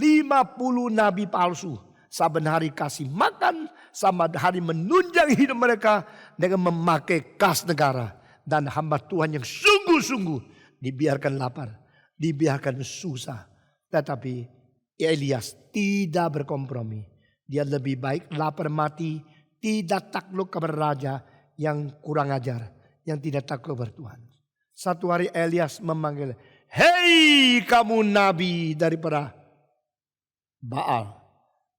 nabi palsu. Saben hari kasih makan, saben hari menunjang hidup mereka dengan memakai kas negara. Dan hamba Tuhan yang sungguh-sungguh dibiarkan lapar, dibiarkan susah. Tetapi Elias tidak berkompromi. Dia lebih baik lapar mati, tidak takluk kepada raja yang kurang ajar, yang tidak takluk kepada Tuhan. Satu hari Elias memanggil, "Hei kamu nabi daripada Baal.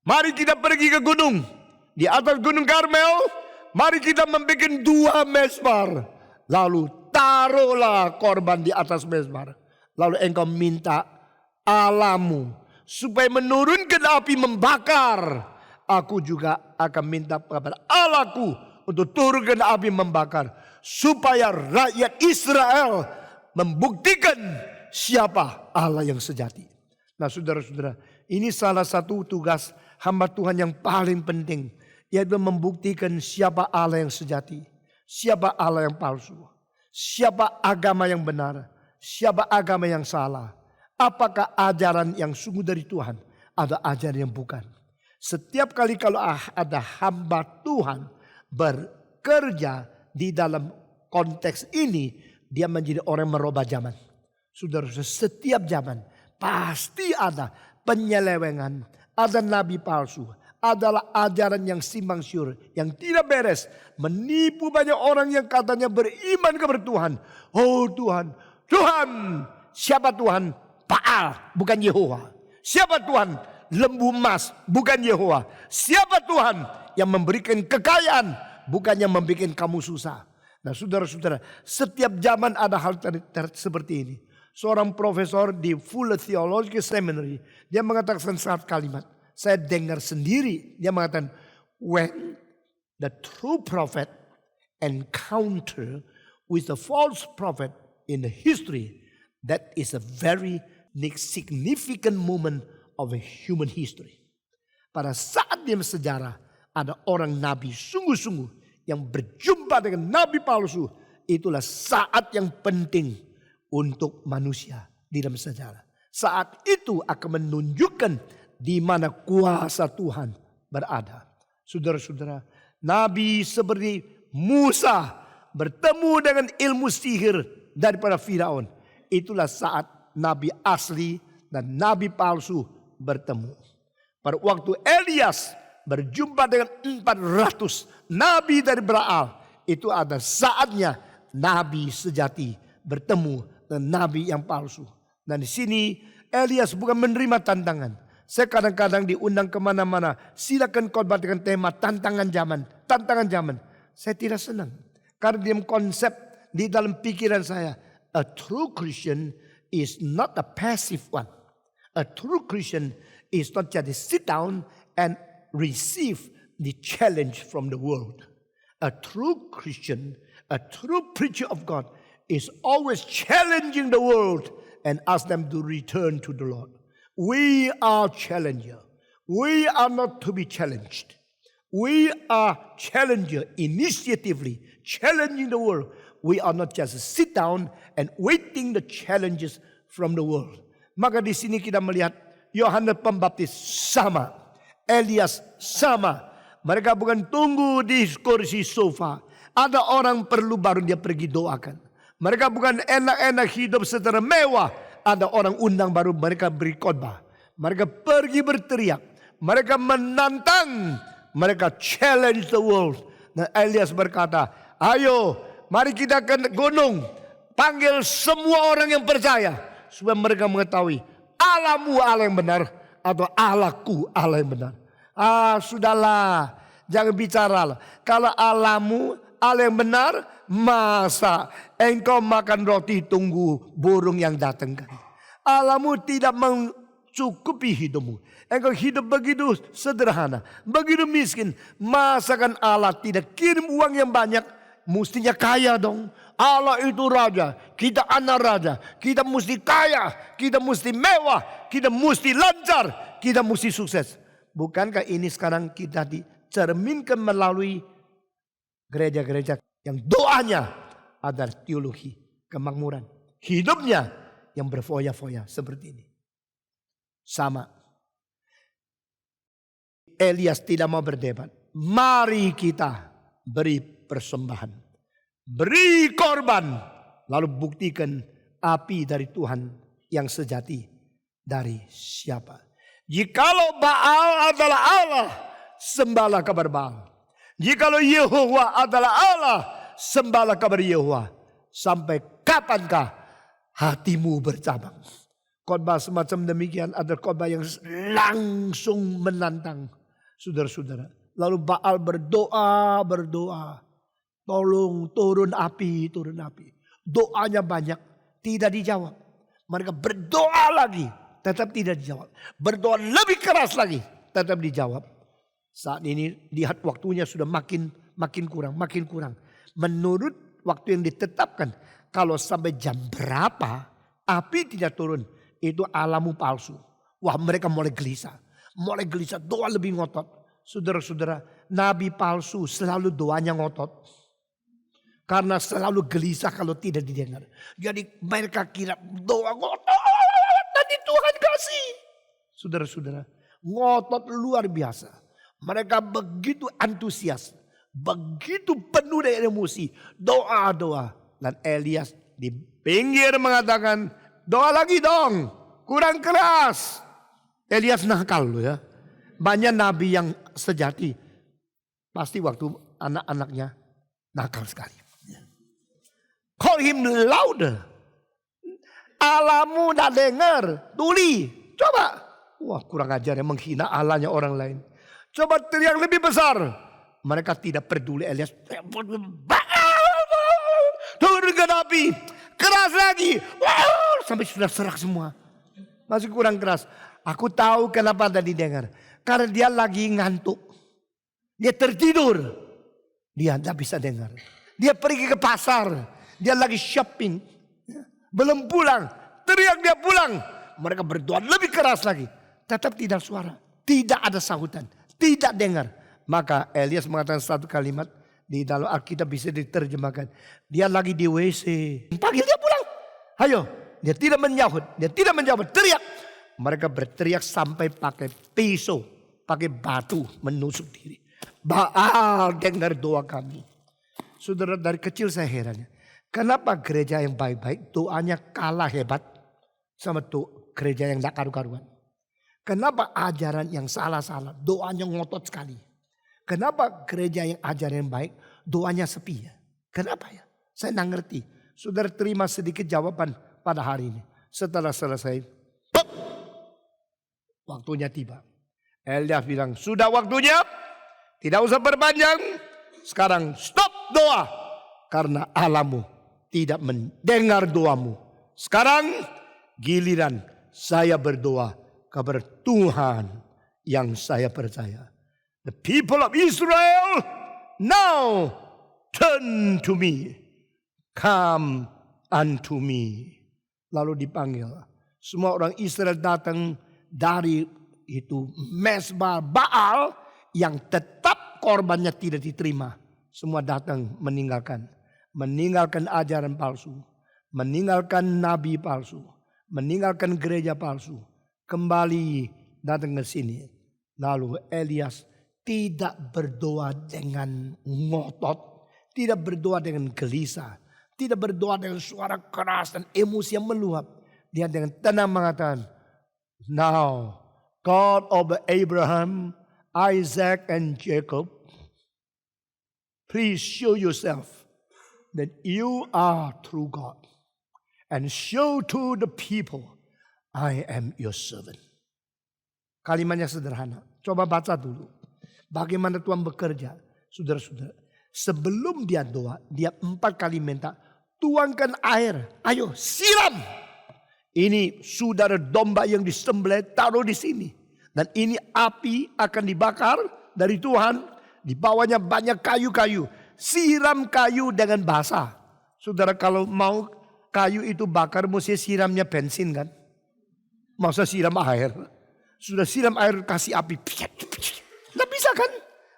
Mari kita pergi ke gunung. Di atas gunung Karmel. Mari kita membuat 2 mezbar. Lalu taruhlah korban di atas mezbar. Lalu engkau minta Allahmu supaya menurunkan api membakar. Aku juga akan minta kepada Allahku untuk turunkan api membakar. Supaya rakyat Israel membuktikan siapa Allah yang sejati." Nah saudara-saudara, ini salah satu tugas hamba Tuhan yang paling penting. Yaitu membuktikan siapa Allah yang sejati. Siapa Allah yang palsu. Siapa agama yang benar. Siapa agama yang salah. Apakah ajaran yang sungguh dari Tuhan. Ada ajaran yang bukan. Setiap kali kalau ada hamba Tuhan bekerja di dalam konteks ini. Dia menjadi orang yang merubah zaman. Saudara-saudara, setiap zaman pasti ada penyelewengan, ada nabi palsu, adalah ajaran yang simpang siur, yang tidak beres, menipu banyak orang yang katanya beriman kepada Tuhan. Oh Tuhan, siapa Tuhan? Baal, bukan Yehova. Siapa Tuhan? Lembu emas, bukan Yehova. Siapa Tuhan yang memberikan kekayaan, bukan yang membuat kamu susah. Nah saudara-saudara, setiap zaman ada hal seperti ini. Seorang profesor di Fuller Theological Seminary, dia mengatakan satu kalimat. Saya dengar sendiri, dia mengatakan, when the true prophet encounter with the false prophet in the history, that is a very significant moment of a human history. Pada saat dalam sejarah, ada orang nabi sungguh-sungguh yang berjumpa dengan nabi palsu. Itulah saat yang penting untuk manusia di dalam sejarah. Saat itu akan menunjukkan di mana kuasa Tuhan berada. Saudara-saudara, nabi seperti Musa bertemu dengan ilmu sihir daripada Firaun. Itulah saat nabi asli dan nabi palsu bertemu. Pada waktu Elias berjumpa dengan 400 nabi dari Baal, itu ada saatnya nabi sejati bertemu dengan nabi yang palsu. Dan di sini Elias bukan menerima tantangan. Saya kadang-kadang diundang kemana-mana, silakan khotbah dengan tema tantangan zaman, tantangan zaman. Saya tidak senang. Karena dalam konsep di dalam pikiran saya, a true Christian is not a passive one. A true Christian is not just sit down and receive the challenge from the world. A true Christian, a true preacher of God is always challenging the world and ask them to return to the Lord. We are challenger. We are not to be challenged. We are challenger initiatively, challenging the world. We are not just sit down and waiting the challenges from the world. Maka di sini kita melihat Yohanes Pembaptis sama, Elias sama. Mereka bukan tunggu di kursi sofa. Ada orang perlu baru dia pergi doakan. Mereka bukan enak-enak hidup secara mewah. Ada orang undang baru mereka beri khotbah. Mereka pergi berteriak. Mereka menantang. Mereka challenge the world. Dan Elias berkata, ayo mari kita ke gunung. Panggil semua orang yang percaya. Supaya mereka mengetahui Allahmu Allah yang benar. Atau Allahku Allah yang benar. Sudahlah. Jangan bicara. Kalau Allahmu Allah yang benar, masa engkau makan roti tunggu burung yang datangkan. Allahmu tidak mencukupi hidupmu. Engkau hidup begitu sederhana, begitu miskin. Masakan Allah tidak kirim uang yang banyak, mestinya kaya dong. Allah itu raja, kita anak raja. Kita mesti kaya, kita mesti mewah, kita mesti lancar, kita mesti sukses. Bukankah ini sekarang kita dicerminkan melalui gereja-gereja yang doanya adalah teologi kemakmuran. Hidupnya yang berfoya-foya seperti ini. Sama. Elias tidak mau berdebat. Mari kita beri persembahan. Beri korban. Lalu buktikan api dari Tuhan yang sejati dari siapa. Jikalau Baal adalah Allah, sembahlah kepada Baal. Jikalau Yehovah adalah Allah, sembahlah kepada Yehovah. Sampai kapankah hatimu bercabang? Khotbah semacam demikian adalah khotbah yang langsung menantang saudara-saudara. Lalu Baal berdoa. Tolong turun api. Doanya banyak, tidak dijawab. Mereka berdoa lagi, tetap tidak dijawab. Berdoa lebih keras lagi, tetap dijawab. Saat ini lihat waktunya sudah makin kurang. Menurut waktu yang ditetapkan, kalau sampai jam berapa api tidak turun, itu Allahmu palsu. Wah, mereka mulai gelisah, doa lebih ngotot. Saudara-saudara, nabi palsu selalu doanya ngotot. Karena selalu gelisah kalau tidak didengar. Jadi mereka kira doa ngotot, nanti Tuhan kasih. Saudara-saudara, ngotot luar biasa. Mereka begitu antusias, begitu penuh dengan emosi, doa. Dan Elias di pinggir mengatakan, doa lagi dong, kurang keras. Elias nakal loh ya. Banyak nabi yang sejati, pasti waktu anak-anaknya nakal sekali. Call him louder. Allahmu tak dengar, tuli, coba. Wah, kurang ajar ya, menghina Allahnya orang lain. Coba teriak lebih besar. Mereka tidak peduli. Elias turunkan api. Keras lagi. Sampai sudah serak semua. Masih kurang keras. Aku tahu kenapa tadi dengar. Karena dia lagi ngantuk. Dia tertidur. Dia tidak bisa dengar. Dia pergi ke pasar. Dia lagi shopping. Belum pulang. Teriak dia pulang. Mereka berdoa lebih keras lagi. Tetap tidak suara. Tidak ada sahutan. Tidak dengar. Maka Elias mengatakan satu kalimat. Di dalam Alkitab bisa diterjemahkan. Dia lagi di WC. Panggil dia pulang. Ayo. Dia tidak menjawab. Teriak. Mereka berteriak sampai pakai pisau. Pakai batu menusuk diri. Baal dengar doa kami. Saudara, dari kecil saya heran. Kenapa gereja yang baik-baik doanya kalah hebat sama gereja yang tidak karu-karuan? Kenapa ajaran yang salah-salah, doanya ngotot sekali? Kenapa gereja yang ajaran yang baik, doanya sepi ya? Kenapa ya? Saya tidak ngerti. Saudara terima sedikit jawaban pada hari ini. Setelah selesai, pop, waktunya tiba. Elias bilang, sudah waktunya, tidak usah berpanjang. Sekarang stop doa. Karena Allahmu tidak mendengar doamu. Sekarang giliran saya berdoa kepada Tuhan yang saya percaya. The people of Israel now turn to me. Come unto me. Lalu dipanggil. Semua orang Israel datang dari itu mesbah Baal yang tetap korbannya tidak diterima. Semua datang meninggalkan. Meninggalkan ajaran palsu. Meninggalkan nabi palsu. Meninggalkan gereja palsu. Kembali datang ke sini. Lalu Elias tidak berdoa dengan ngotot. Tidak berdoa dengan gelisah. Tidak berdoa dengan suara keras dan emosi yang meluap. Dia dengan tenang mengatakan, now God of Abraham, Isaac and Jacob, please show yourself that you are true God. And show to the people, I am your servant. Kalimatnya sederhana. Coba baca dulu. Bagaimana Tuhan bekerja. Saudara-saudara. Sebelum dia doa, dia 4 kali minta, tuangkan air. Ayo siram. Ini saudara domba yang disembelih taruh di sini. Dan ini api akan dibakar dari Tuhan. Di bawahnya banyak kayu-kayu. Siram kayu dengan basah. Saudara kalau mau kayu itu bakar mesti siramnya bensin kan. Masa siram air. Sudah siram air kasih api. Tidak bisa kan.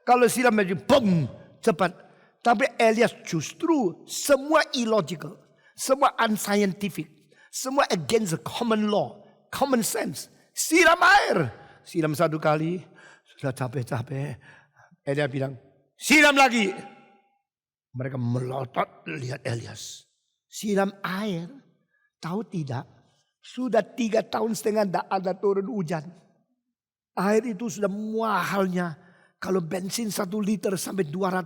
Kalau siram aja boom cepat. Tapi Elias justru semua illogical. Semua unscientific. Semua against the common law. Common sense. Siram air. Siram 1 kali. Sudah capek-capek. Elias bilang. Siram lagi. Mereka melotot lihat Elias. Siram air. Tahu tidak. Sudah 3,5 tahun tidak ada turun hujan. Air itu sudah mahalnya. Kalau bensin 1 liter sampai $200.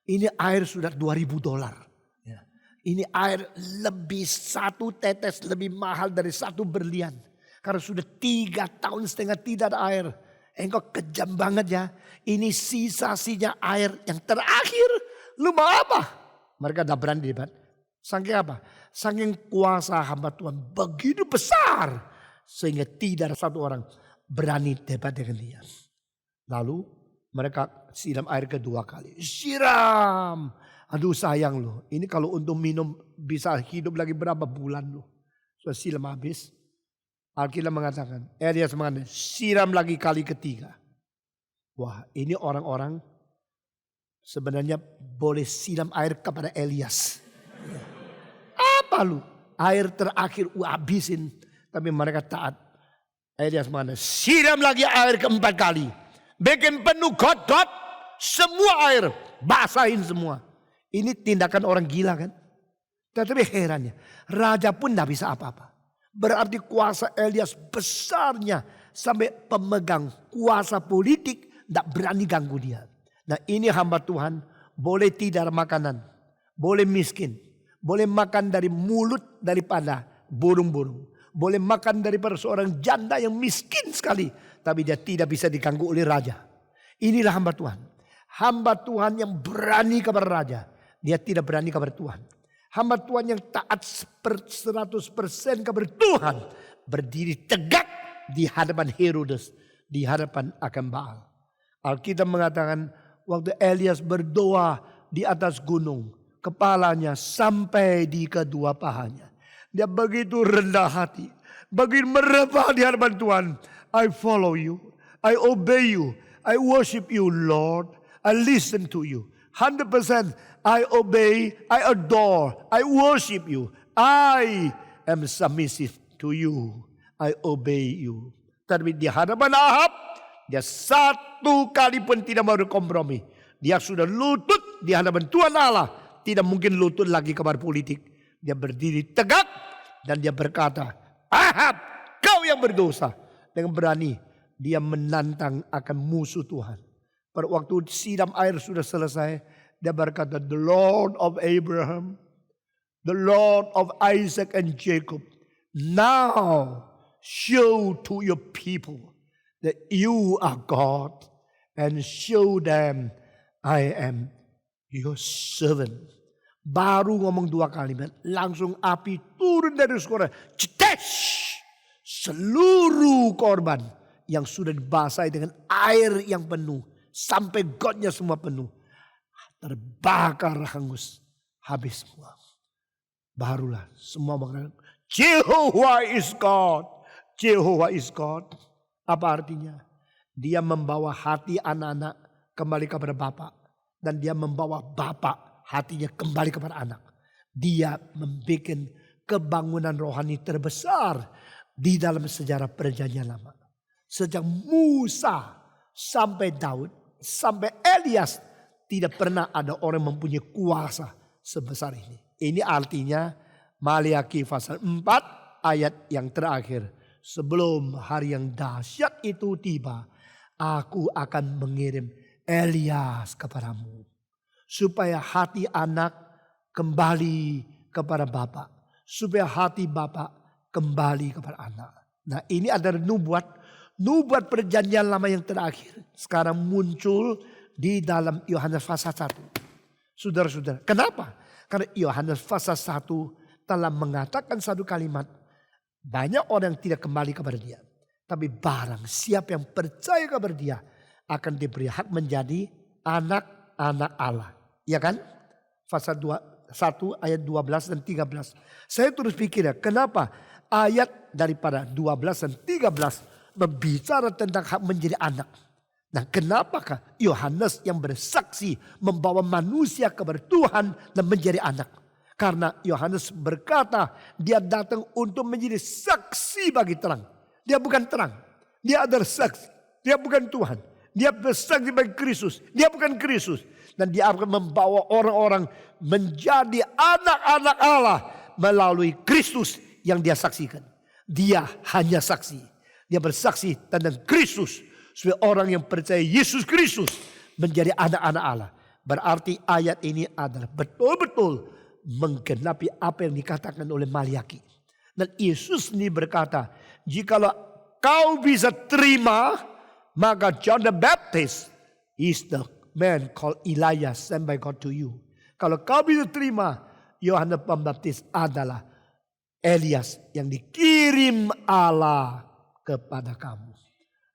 Ini air sudah $2,000. Ya. Ini air lebih 1 tetes lebih mahal dari 1 berlian. Karena sudah 3,5 tahun tidak ada air. Engkau kejam banget ya. Ini sisa-sisa air yang terakhir. Lu mau apa? Mereka tidak berani debat. Saking apa? Saking kuasa hamba Tuhan begitu besar. Sehingga tidak ada 1 orang berani debat dengan dia. Lalu mereka siram air kedua kali. Siram. Aduh sayang loh. Ini kalau untuk minum bisa hidup lagi berapa bulan loh. So, siram habis. Alkitab mengatakan. Elias mengatakan. Siram lagi kali ketiga. Wah ini orang-orang. Sebenarnya boleh siram air kepada Elias. Apa lu? Air terakhir habisin. Tapi mereka taat. Elias mengatakan. Siram lagi air keempat kali. Bikin penuh got-got. Semua air. Basahin semua. Ini tindakan orang gila kan. Tetapi herannya. Raja pun tidak bisa apa-apa. Berarti kuasa Elias besarnya. Sampai pemegang kuasa politik. Tidak berani ganggu dia. Nah ini hamba Tuhan. Boleh tidak makanan. Boleh miskin. Boleh makan dari mulut daripada burung-burung. Boleh makan daripada seorang janda yang miskin sekali. Tapi dia tidak bisa diganggu oleh raja. Inilah hamba Tuhan. Hamba Tuhan yang berani kepada raja. Dia tidak berani kepada Tuhan. Hamba Tuhan yang taat 100% kepada Tuhan. Berdiri tegak di hadapan Herodes. Di hadapan akan Baal. Alkitab mengatakan waktu Elias berdoa di atas gunung. Kepalanya sampai di kedua pahanya. Dia begitu rendah hati. Begitu merebah di hadapan Tuhan. I follow you. I obey you. I worship you Lord. I listen to you. 100% I obey. I adore. I worship you. I am submissive to you. I obey you. Tapi di hadapan Ahab. Dia 1 kali pun tidak mau berkompromi. Dia sudah lutut di hadapan Tuhan Allah. Tidak mungkin lutut lagi kepada politik. Dia berdiri tegak. Dan dia berkata. Ahab, kau yang berdosa. dengan berani dia menantang akan musuh Tuhan. Pada waktu siram air sudah selesai, dia berkata, "The Lord of Abraham, the Lord of Isaac and Jacob, now show to your people that you are God and show them I am your servant." Baru ngomong 2 kalimat, langsung api turun dari surga. Cetesh! Seluruh korban yang sudah dibasahi dengan air yang penuh, sampai gotnya semua penuh, terbakar hangus, habis semua. Barulah semua mengatakan, Jehovah is God. Jehovah is God. Apa artinya? Dia membawa hati anak-anak kembali kepada Bapa, dan dia membawa Bapa hatinya kembali kepada anak. Dia membuat kebangunan rohani terbesar di dalam sejarah perjanjian lama. Sejak Musa sampai Daud, sampai Elias, tidak pernah ada orang mempunyai kuasa sebesar ini. Ini artinya Maliaki pasal 4 ayat yang terakhir. Sebelum hari yang dahsyat itu tiba, aku akan mengirim Elias kepadamu. Supaya hati anak kembali kepada Bapa. Supaya hati Bapa kembali kepada anak. Nah, ini adalah nubuat perjanjian lama yang terakhir. Sekarang muncul di dalam Yohanes pasal 1. Saudara-saudara, kenapa? Karena Yohanes pasal 1 telah mengatakan satu kalimat. Banyak orang yang tidak kembali kepada dia. Tapi barang siapa yang percaya kepada dia akan diberi hak menjadi anak-anak Allah. Ya kan? Pasal 1 ayat 12 dan 13. Saya terus pikir, kenapa ayat daripada 12 dan 13 berbicara tentang hak menjadi anak. Nah, kenapakah Yohanes yang bersaksi membawa manusia kepada Tuhan dan menjadi anak? Karena Yohanes berkata dia datang untuk menjadi saksi bagi terang. Dia bukan terang. Dia adalah saksi. Dia bukan Tuhan. Dia bersaksi bagi Kristus. Dia bukan Kristus. Dan dia akan membawa orang-orang menjadi anak-anak Allah melalui Kristus yang dia saksikan. Dia hanya saksi. Dia bersaksi tentang Kristus. Supaya orang yang percaya Yesus Kristus menjadi anak-anak Allah. Berarti ayat ini adalah betul-betul menggenapi apa yang dikatakan oleh Maliaki. Dan Yesus ini berkata, jikalau kau bisa terima, maka John the Baptist is the man called Elijah sent by God to you. Kalau kau bisa terima, Yohanes Pembaptis adalah Elias yang dikirim Allah kepada kamu.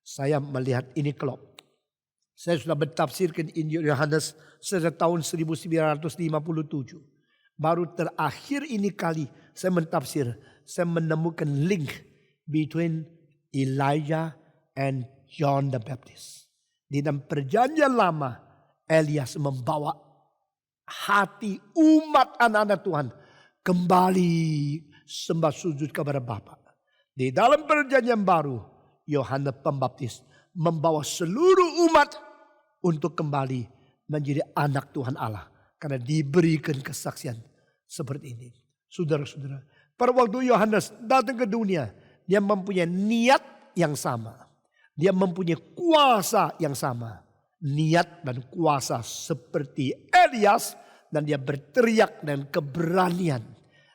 Saya melihat ini klop. Saya sudah mentafsirkan Injil Yohanes sejak tahun 1957. Baru terakhir ini kali saya mentafsir. Saya menemukan link between Elijah and John the Baptist. Di dalam perjanjian lama, Elias membawa hati umat anak-anak Tuhan kembali sembah sujud kepada Bapa. Di dalam perjanjian baru, Yohanes Pembaptis membawa seluruh umat untuk kembali menjadi anak Tuhan Allah. Karena diberikan kesaksian seperti ini. Saudara-saudara, pada waktu Yohanes datang ke dunia, dia mempunyai niat yang sama. Dia mempunyai kuasa yang sama. Niat dan kuasa seperti Elias. Dan dia berteriak dengan keberanian.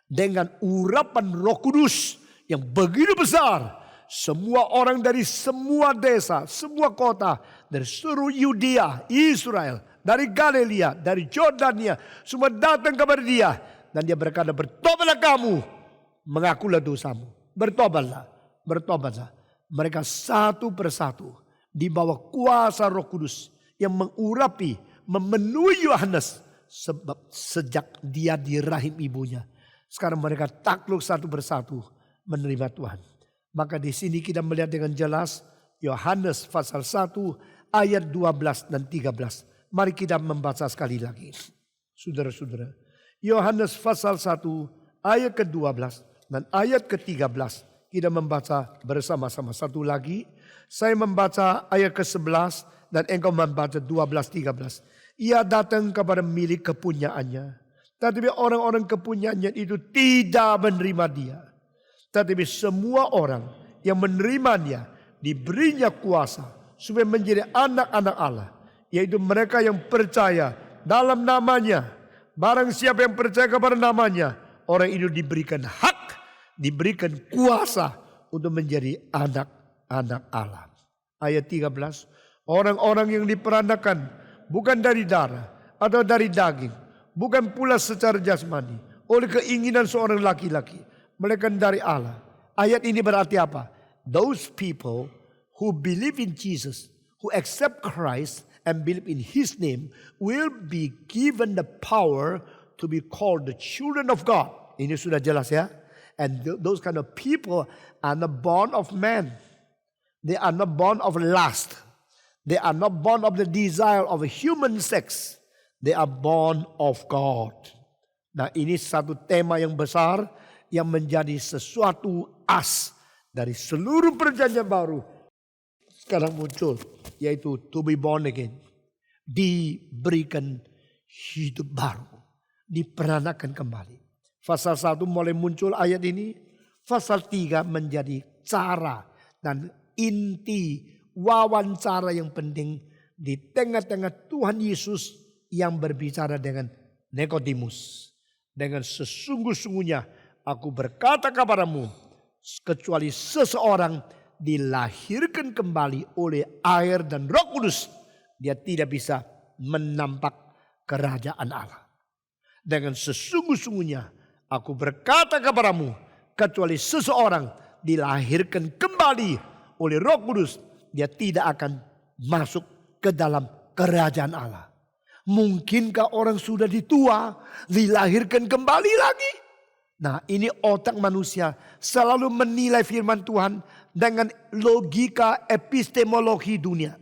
Dengan urapan Roh Kudus yang begitu besar. Semua orang dari semua desa, semua kota. Dari seluruh Yudea, Israel. Dari Galilea, dari Jordania. Semua datang kepada dia. Dan dia berkata, bertobatlah kamu. Mengakulah dosamu. Bertobatlah. Bertobatlah. Mereka satu persatu. Di bawah kuasa Roh Kudus. Yang mengurapi, memenuhi Yohanes. Sebab sejak dia di rahim ibunya. Sekarang mereka takluk satu persatu menerima Tuhan. Maka di sini kita melihat dengan jelas. Yohanes pasal 1 ayat 12 dan 13. Mari kita membaca sekali lagi. Saudara-saudara. Yohanes pasal 1 ayat ke-12 dan ayat ke-13. Kita membaca bersama-sama satu lagi. Saya membaca ayat ke-11 dan engkau membaca 12-13. Ia datang kepada milik kepunyaannya. Tetapi orang-orang kepunyaannya itu tidak menerima dia. Tetapi semua orang yang menerima dia, diberinya kuasa supaya menjadi anak-anak Allah, yaitu mereka yang percaya dalam namanya. Barang siapa yang percaya kepada namanya, orang itu diberikan hak, diberikan kuasa untuk menjadi anak-anak Allah. Ayat 13, orang-orang yang diperanakan bukan dari darah atau dari daging, bukan pula secara jasmani, oleh keinginan seorang laki-laki, melainkan dari Allah. Ayat ini berarti apa? Those people who believe in Jesus, who accept Christ and believe in His name, will be given the power to be called the children of God. Ini sudah jelas ya. And those kind of people are not born of man. They are not born of lust. They are not born of the desire of a human sex. They are born of God. Nah, ini satu tema yang besar yang menjadi sesuatu as dari seluruh perjanjian baru sekarang muncul, yaitu to be born again. Diberikan hidup baru, diperanakan kembali. Pasal 1 mulai muncul ayat ini, pasal 3 menjadi cara dan inti wawancara yang penting di tengah-tengah Tuhan Yesus yang berbicara dengan Nikodemus. Dengan sesungguh-sungguhnya aku berkata kepadamu, kecuali seseorang dilahirkan kembali oleh air dan Roh Kudus, dia tidak bisa menampak kerajaan Allah. Dengan sesungguh-sungguhnya aku berkata kepadamu, kecuali seseorang dilahirkan kembali oleh Roh Kudus, dia tidak akan masuk ke dalam kerajaan Allah. Mungkinkah orang sudah ditua dilahirkan kembali lagi? Nah, ini otak manusia selalu menilai firman Tuhan dengan logika epistemologi dunia.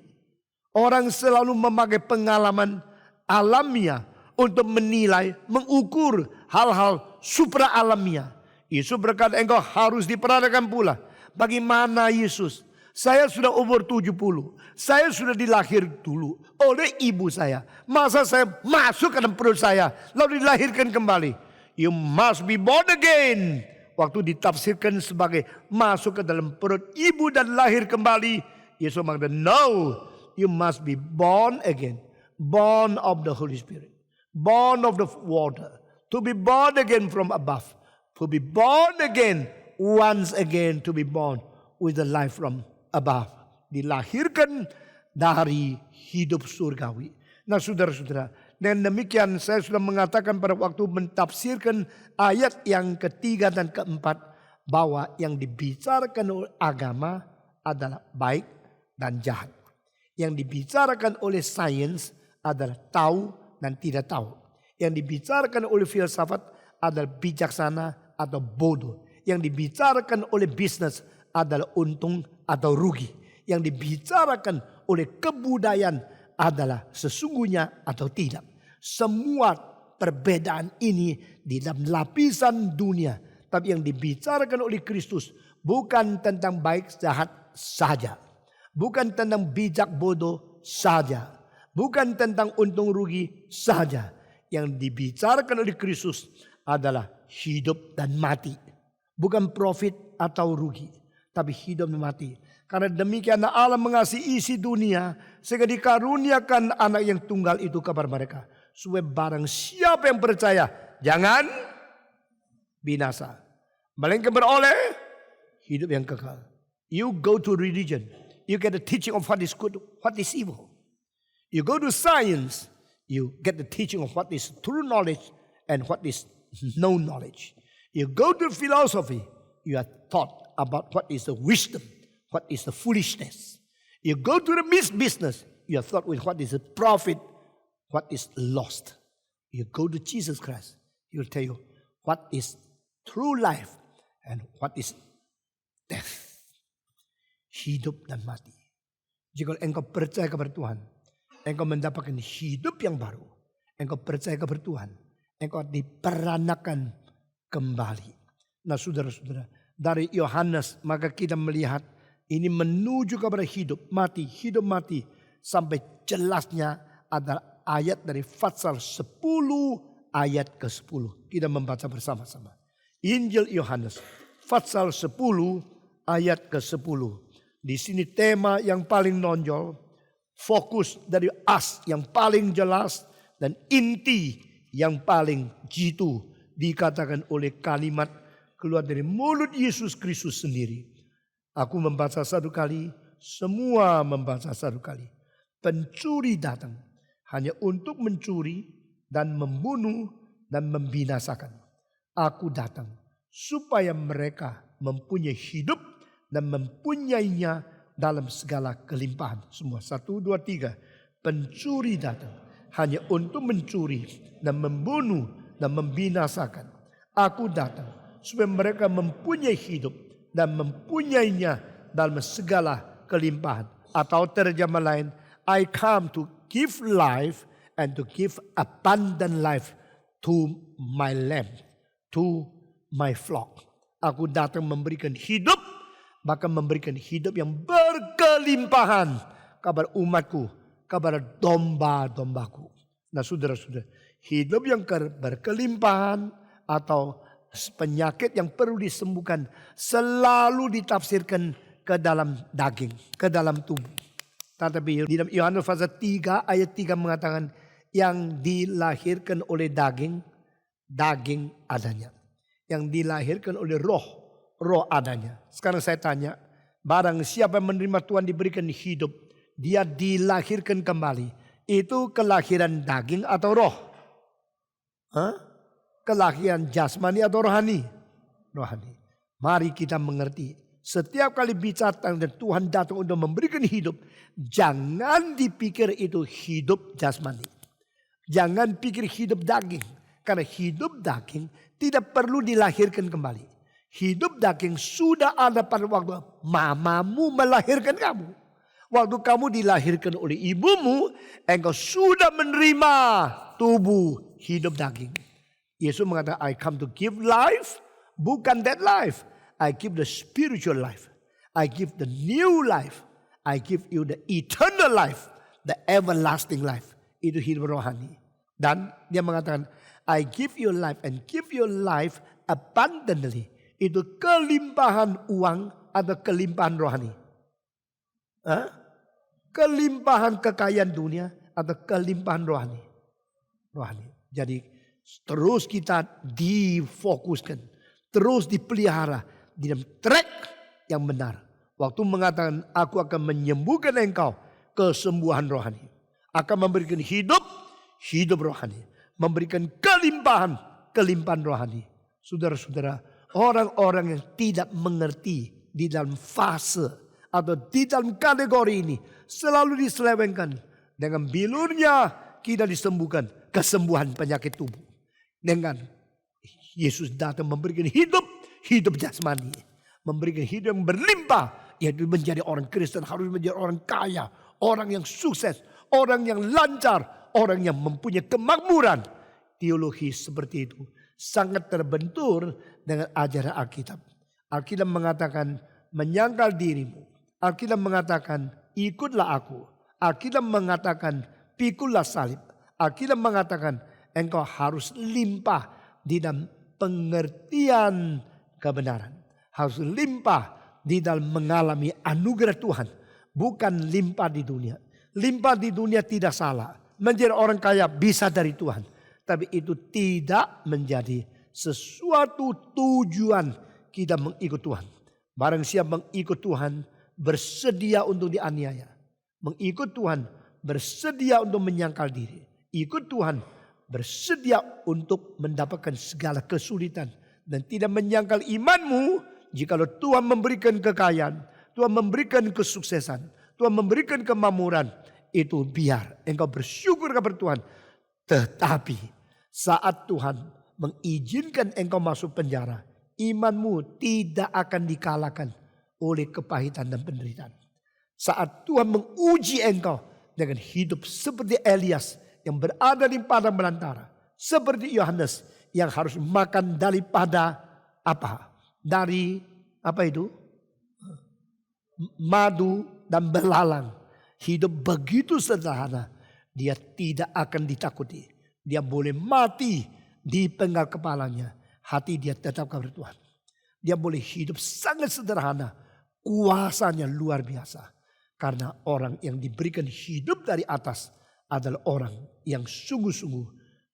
Orang selalu memakai pengalaman alamiah untuk menilai, mengukur hal-hal supra alamiah. Yesus berkata, engkau harus diperanakan pula. Bagaimana Yesus? Saya sudah umur 70. Saya sudah dilahir dulu oleh ibu saya. Masa saya masuk ke dalam perut saya lalu dilahirkan kembali? You must be born again. Waktu ditafsirkan sebagai masuk ke dalam perut ibu dan lahir kembali, Yesus mengatakan, no, you must be born again. Born of the Holy Spirit. Born of the water. To be born again from above. To be born again once again, to be born with the life from above. Dilahirkan dari hidup surgawi. Nah, saudara-saudara, dengan demikian saya sudah mengatakan pada waktu mentafsirkan ayat yang ketiga dan keempat, bahwa yang dibicarakan oleh agama adalah baik dan jahat. Yang dibicarakan oleh sains adalah tahu dan tidak tahu. Yang dibicarakan oleh filsafat adalah bijaksana atau bodoh. Yang dibicarakan oleh bisnis adalah untung atau rugi. Yang dibicarakan oleh kebudayaan adalah sesungguhnya atau tidak. Semua perbedaan ini di dalam lapisan dunia. Tapi yang dibicarakan oleh Kristus bukan tentang baik jahat saja. Bukan tentang bijak bodoh saja. Bukan tentang untung rugi saja. Yang dibicarakan oleh Kristus adalah hidup dan mati. Bukan profit atau rugi, tapi hidup dan mati. Karena demikian Allah mengasihi isi dunia sehingga dikaruniakan anak yang tunggal itu kepada mereka. Supaya barang siapa yang percaya jangan binasa, melainkan beroleh hidup yang kekal. You go to religion, you get the teaching of what is good, what is evil. You go to science, you get the teaching of what is true knowledge and what is no knowledge. You go to philosophy, you are taught about what is the wisdom, what is the foolishness. You go to the business, you are taught with what is the profit, what is lost. You go to Jesus Christ, He will tell you what is true life and what is death. Hidup dan mati. Jika engkau percaya kepada Tuhan, engkau mendapatkan hidup yang baru. Engkau percaya kepada Tuhan, engkau diperanakan kembali. Nah, saudara-saudara, dari Yohanes maka kita melihat ini menuju kepada hidup mati sampai jelasnya adalah ayat dari pasal 10 ayat ke-10. Kita membaca bersama-sama. Injil Yohanes pasal 10 ayat ke-10. Di sini tema yang paling nonjol, fokus dari as yang paling jelas, dan inti yang paling jitu dikatakan oleh kalimat keluar dari mulut Yesus Kristus sendiri. Aku membaca satu kali, semua membaca satu kali. Pencuri datang hanya untuk mencuri dan membunuh dan membinasakan. Aku datang supaya mereka mempunyai hidup dan mempunyainya dalam segala kelimpahan. Semua 1, 2, 3. Pencuri datang hanya untuk mencuri dan membunuh dan membinasakan. Aku datang supaya mereka mempunyai hidup dan mempunyainya dalam segala kelimpahan. Atau terjemah lain, I come to give life and to give abundant life to my lamb, to my flock. Aku datang memberikan hidup, bahkan memberikan hidup yang berkelimpahan kepada umatku, kepada domba-dombaku. Nah saudara-saudara, hidup yang berkelimpahan atau penyakit yang perlu disembuhkan selalu ditafsirkan ke dalam daging, ke dalam tubuh. Tetapi di dalam Yohanes pasal 3 ayat 3 mengatakan yang dilahirkan oleh daging, daging adanya. Yang dilahirkan oleh roh, roh adanya. Sekarang saya tanya, barang siapa yang menerima Tuhan diberikan hidup, dia dilahirkan kembali. Itu kelahiran daging atau roh? Kelahiran jasmani atau rohani? Rohani. Mari kita mengerti. Setiap kali bicara tentang Tuhan datang untuk memberikan hidup, jangan dipikir itu hidup jasmani. Jangan pikir hidup daging. Karena hidup daging tidak perlu dilahirkan kembali. Hidup daging sudah ada pada waktu mamamu melahirkan kamu. Waktu kamu dilahirkan oleh ibumu, engkau sudah menerima tubuh hidup daging. Yesus mengatakan, I come to give life, bukan that life. I give the spiritual life. I give the new life. I give you the eternal life, the everlasting life. Itu hidup rohani. Dan dia mengatakan, I give you life and give you life abundantly. Itu kelimpahan uang atau kelimpahan rohani. Kelimpahan kekayaan dunia atau kelimpahan rohani. Rohani. Jadi terus kita difokuskan. Terus dipelihara di dalam track yang benar. Waktu mengatakan aku akan menyembuhkan engkau, kesembuhan rohani. Akan memberikan hidup, hidup rohani. Memberikan kelimpahan, kelimpahan rohani. Saudara-saudara, orang-orang yang tidak mengerti di dalam fase atau di dalam kategori ini selalu diselewengkan. Dengan bilurnya kita disembuhkan kesembuhan penyakit tubuh. Dengan Yesus datang memberikan hidup, hidup jasmani. Memberikan hidup yang berlimpah. Yaitu menjadi orang Kristen harus menjadi orang kaya. Orang yang sukses, orang yang lancar. Orang yang mempunyai kemakmuran. Teologi seperti itu sangat terbentur dengan ajaran Alkitab. Alkitab mengatakan menyangkal dirimu. Alkitab mengatakan ikutlah aku. Alkitab mengatakan pikullah salib. Alkitab mengatakan engkau harus limpah di dalam pengertian kebenaran. Harus limpah di dalam mengalami anugerah Tuhan. Bukan limpah di dunia. Limpah di dunia tidak salah. Menjadi orang kaya bisa dari Tuhan. Tapi itu tidak menjadi sesuatu tujuan kita mengikut Tuhan. Barang siapa mengikut Tuhan bersedia untuk dianiaya. Mengikut Tuhan bersedia untuk menyangkal diri. Ikut Tuhan bersedia untuk mendapatkan segala kesulitan. Dan tidak menyangkal imanmu jikalau Tuhan memberikan kekayaan. Tuhan memberikan kesuksesan. Tuhan memberikan kemakmuran. Itu biar engkau bersyukur kepada Tuhan. Tetapi saat Tuhan mengizinkan engkau masuk penjara, imanmu tidak akan dikalahkan oleh kepahitan dan penderitaan. Saat Tuhan menguji engkau dengan hidup seperti Elias yang berada di padang belantara, seperti Yohanes yang harus makan daripada apa? Dari apa itu? Madu dan belalang. Hidup begitu sederhana. Dia tidak akan ditakuti. Dia boleh mati di penggal kepalanya. Hati dia tetap kepada Tuhan. Dia boleh hidup sangat sederhana. kuasanya luar biasa. Karena orang yang diberikan hidup dari atas adalah orang yang sungguh-sungguh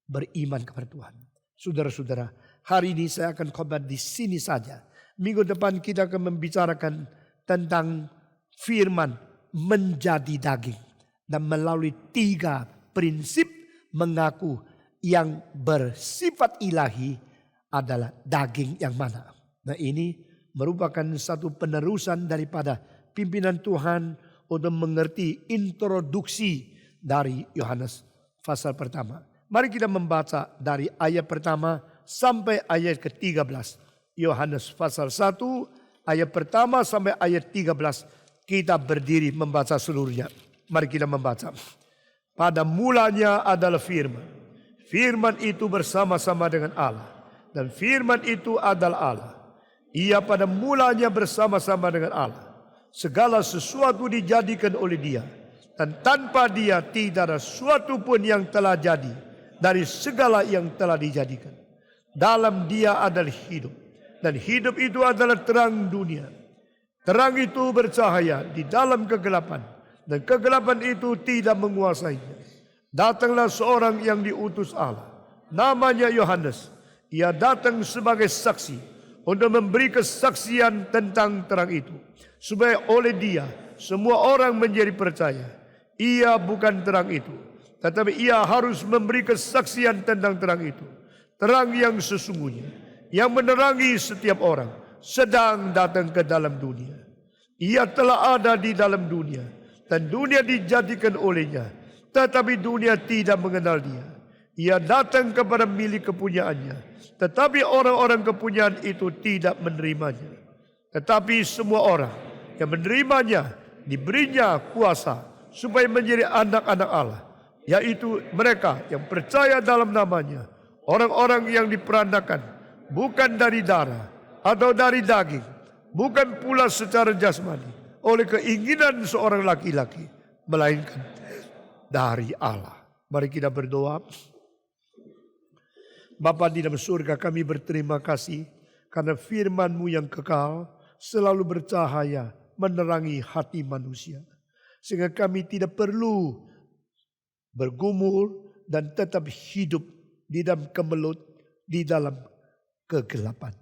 beriman kepada Tuhan. Saudara-saudara, hari ini saya akan khotbah di sini saja. Minggu depan kita akan membicarakan tentang firman menjadi daging. Dan melalui 3 prinsip mengaku yang bersifat ilahi adalah daging yang mana. Nah, ini merupakan satu penerusan daripada pimpinan Tuhan untuk mengerti introduksi dari Yohanes pasal pertama. Mari kita membaca dari ayat pertama sampai ayat ke-13. Yohanes pasal 1 ayat pertama sampai ayat 13. Kita berdiri membaca seluruhnya. Mari kita membaca. Pada mulanya adalah firman. Firman itu bersama-sama dengan Allah. Dan firman itu adalah Allah. Ia pada mulanya bersama-sama dengan Allah. Segala sesuatu dijadikan oleh Dia. Dan tanpa Dia tidak ada sesuatu pun yang telah jadi dari segala yang telah dijadikan. Dalam Dia adalah hidup. Dan hidup itu adalah terang dunia. Terang itu bercahaya di dalam kegelapan. Dan kegelapan itu tidak menguasainya. Datanglah seorang yang diutus Allah. Namanya Yohanes. Ia datang sebagai saksi untuk memberi kesaksian tentang terang itu. Supaya oleh Dia semua orang menjadi percaya. Ia bukan terang itu, tetapi ia harus memberi kesaksian tentang terang itu. Terang yang sesungguhnya, yang menerangi setiap orang, sedang datang ke dalam dunia. Ia telah ada di dalam dunia, dan dunia dijadikan olehnya, tetapi dunia tidak mengenal Dia. Ia datang kepada milik kepunyaannya, tetapi orang-orang kepunyaan itu tidak menerimanya. Tetapi semua orang yang menerimanya diberinya kuasa supaya menjadi anak-anak Allah, yaitu mereka yang percaya dalam namanya. Orang-orang yang diperandakan bukan dari darah atau dari daging, bukan pula secara jasmani oleh keinginan seorang laki-laki, melainkan dari Allah. Mari kita berdoa. Bapa di dalam surga, kami berterima kasih karena firman-Mu yang kekal selalu bercahaya menerangi hati manusia. Sehingga kami tidak perlu bergumul dan tetap hidup di dalam kemelut, di dalam kegelapan.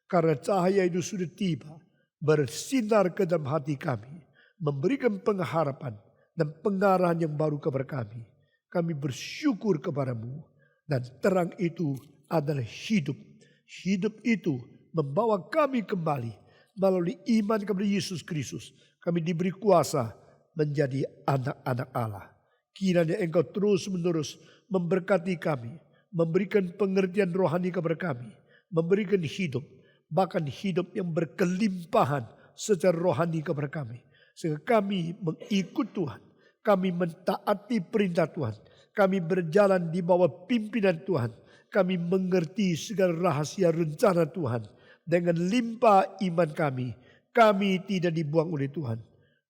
Karena cahaya itu sudah tiba, bersinar ke dalam hati kami, memberikan pengharapan dan pengarahan yang baru kepada kami. Kami bersyukur kepadamu, dan terang itu adalah hidup. Hidup itu membawa kami kembali melalui iman kepada Yesus Kristus. Kami diberi kuasa menjadi anak-anak Allah. Kiranya Engkau terus-menerus memberkati kami, memberikan pengertian rohani kepada kami, memberikan hidup, bahkan hidup yang berkelimpahan secara rohani kepada kami. Sehingga kami mengikut Tuhan, kami mentaati perintah Tuhan, kami berjalan di bawah pimpinan Tuhan, kami mengerti segala rahasia rencana Tuhan. Dengan limpah iman kami tidak dibuang oleh Tuhan.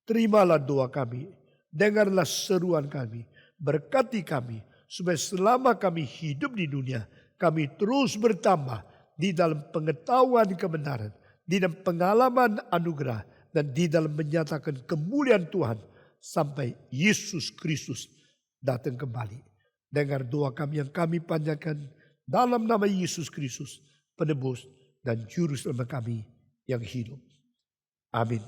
Terimalah doa kami, dengarlah seruan kami, berkati kami, supaya selama kami hidup di dunia, kami terus bertambah di dalam pengetahuan kebenaran, di dalam pengalaman anugerah, dan di dalam menyatakan kemuliaan Tuhan, sampai Yesus Kristus datang kembali. Dengar doa kami yang kami panjatkan dalam nama Yesus Kristus, penebus dan juru selamat kami yang hidup. Amin.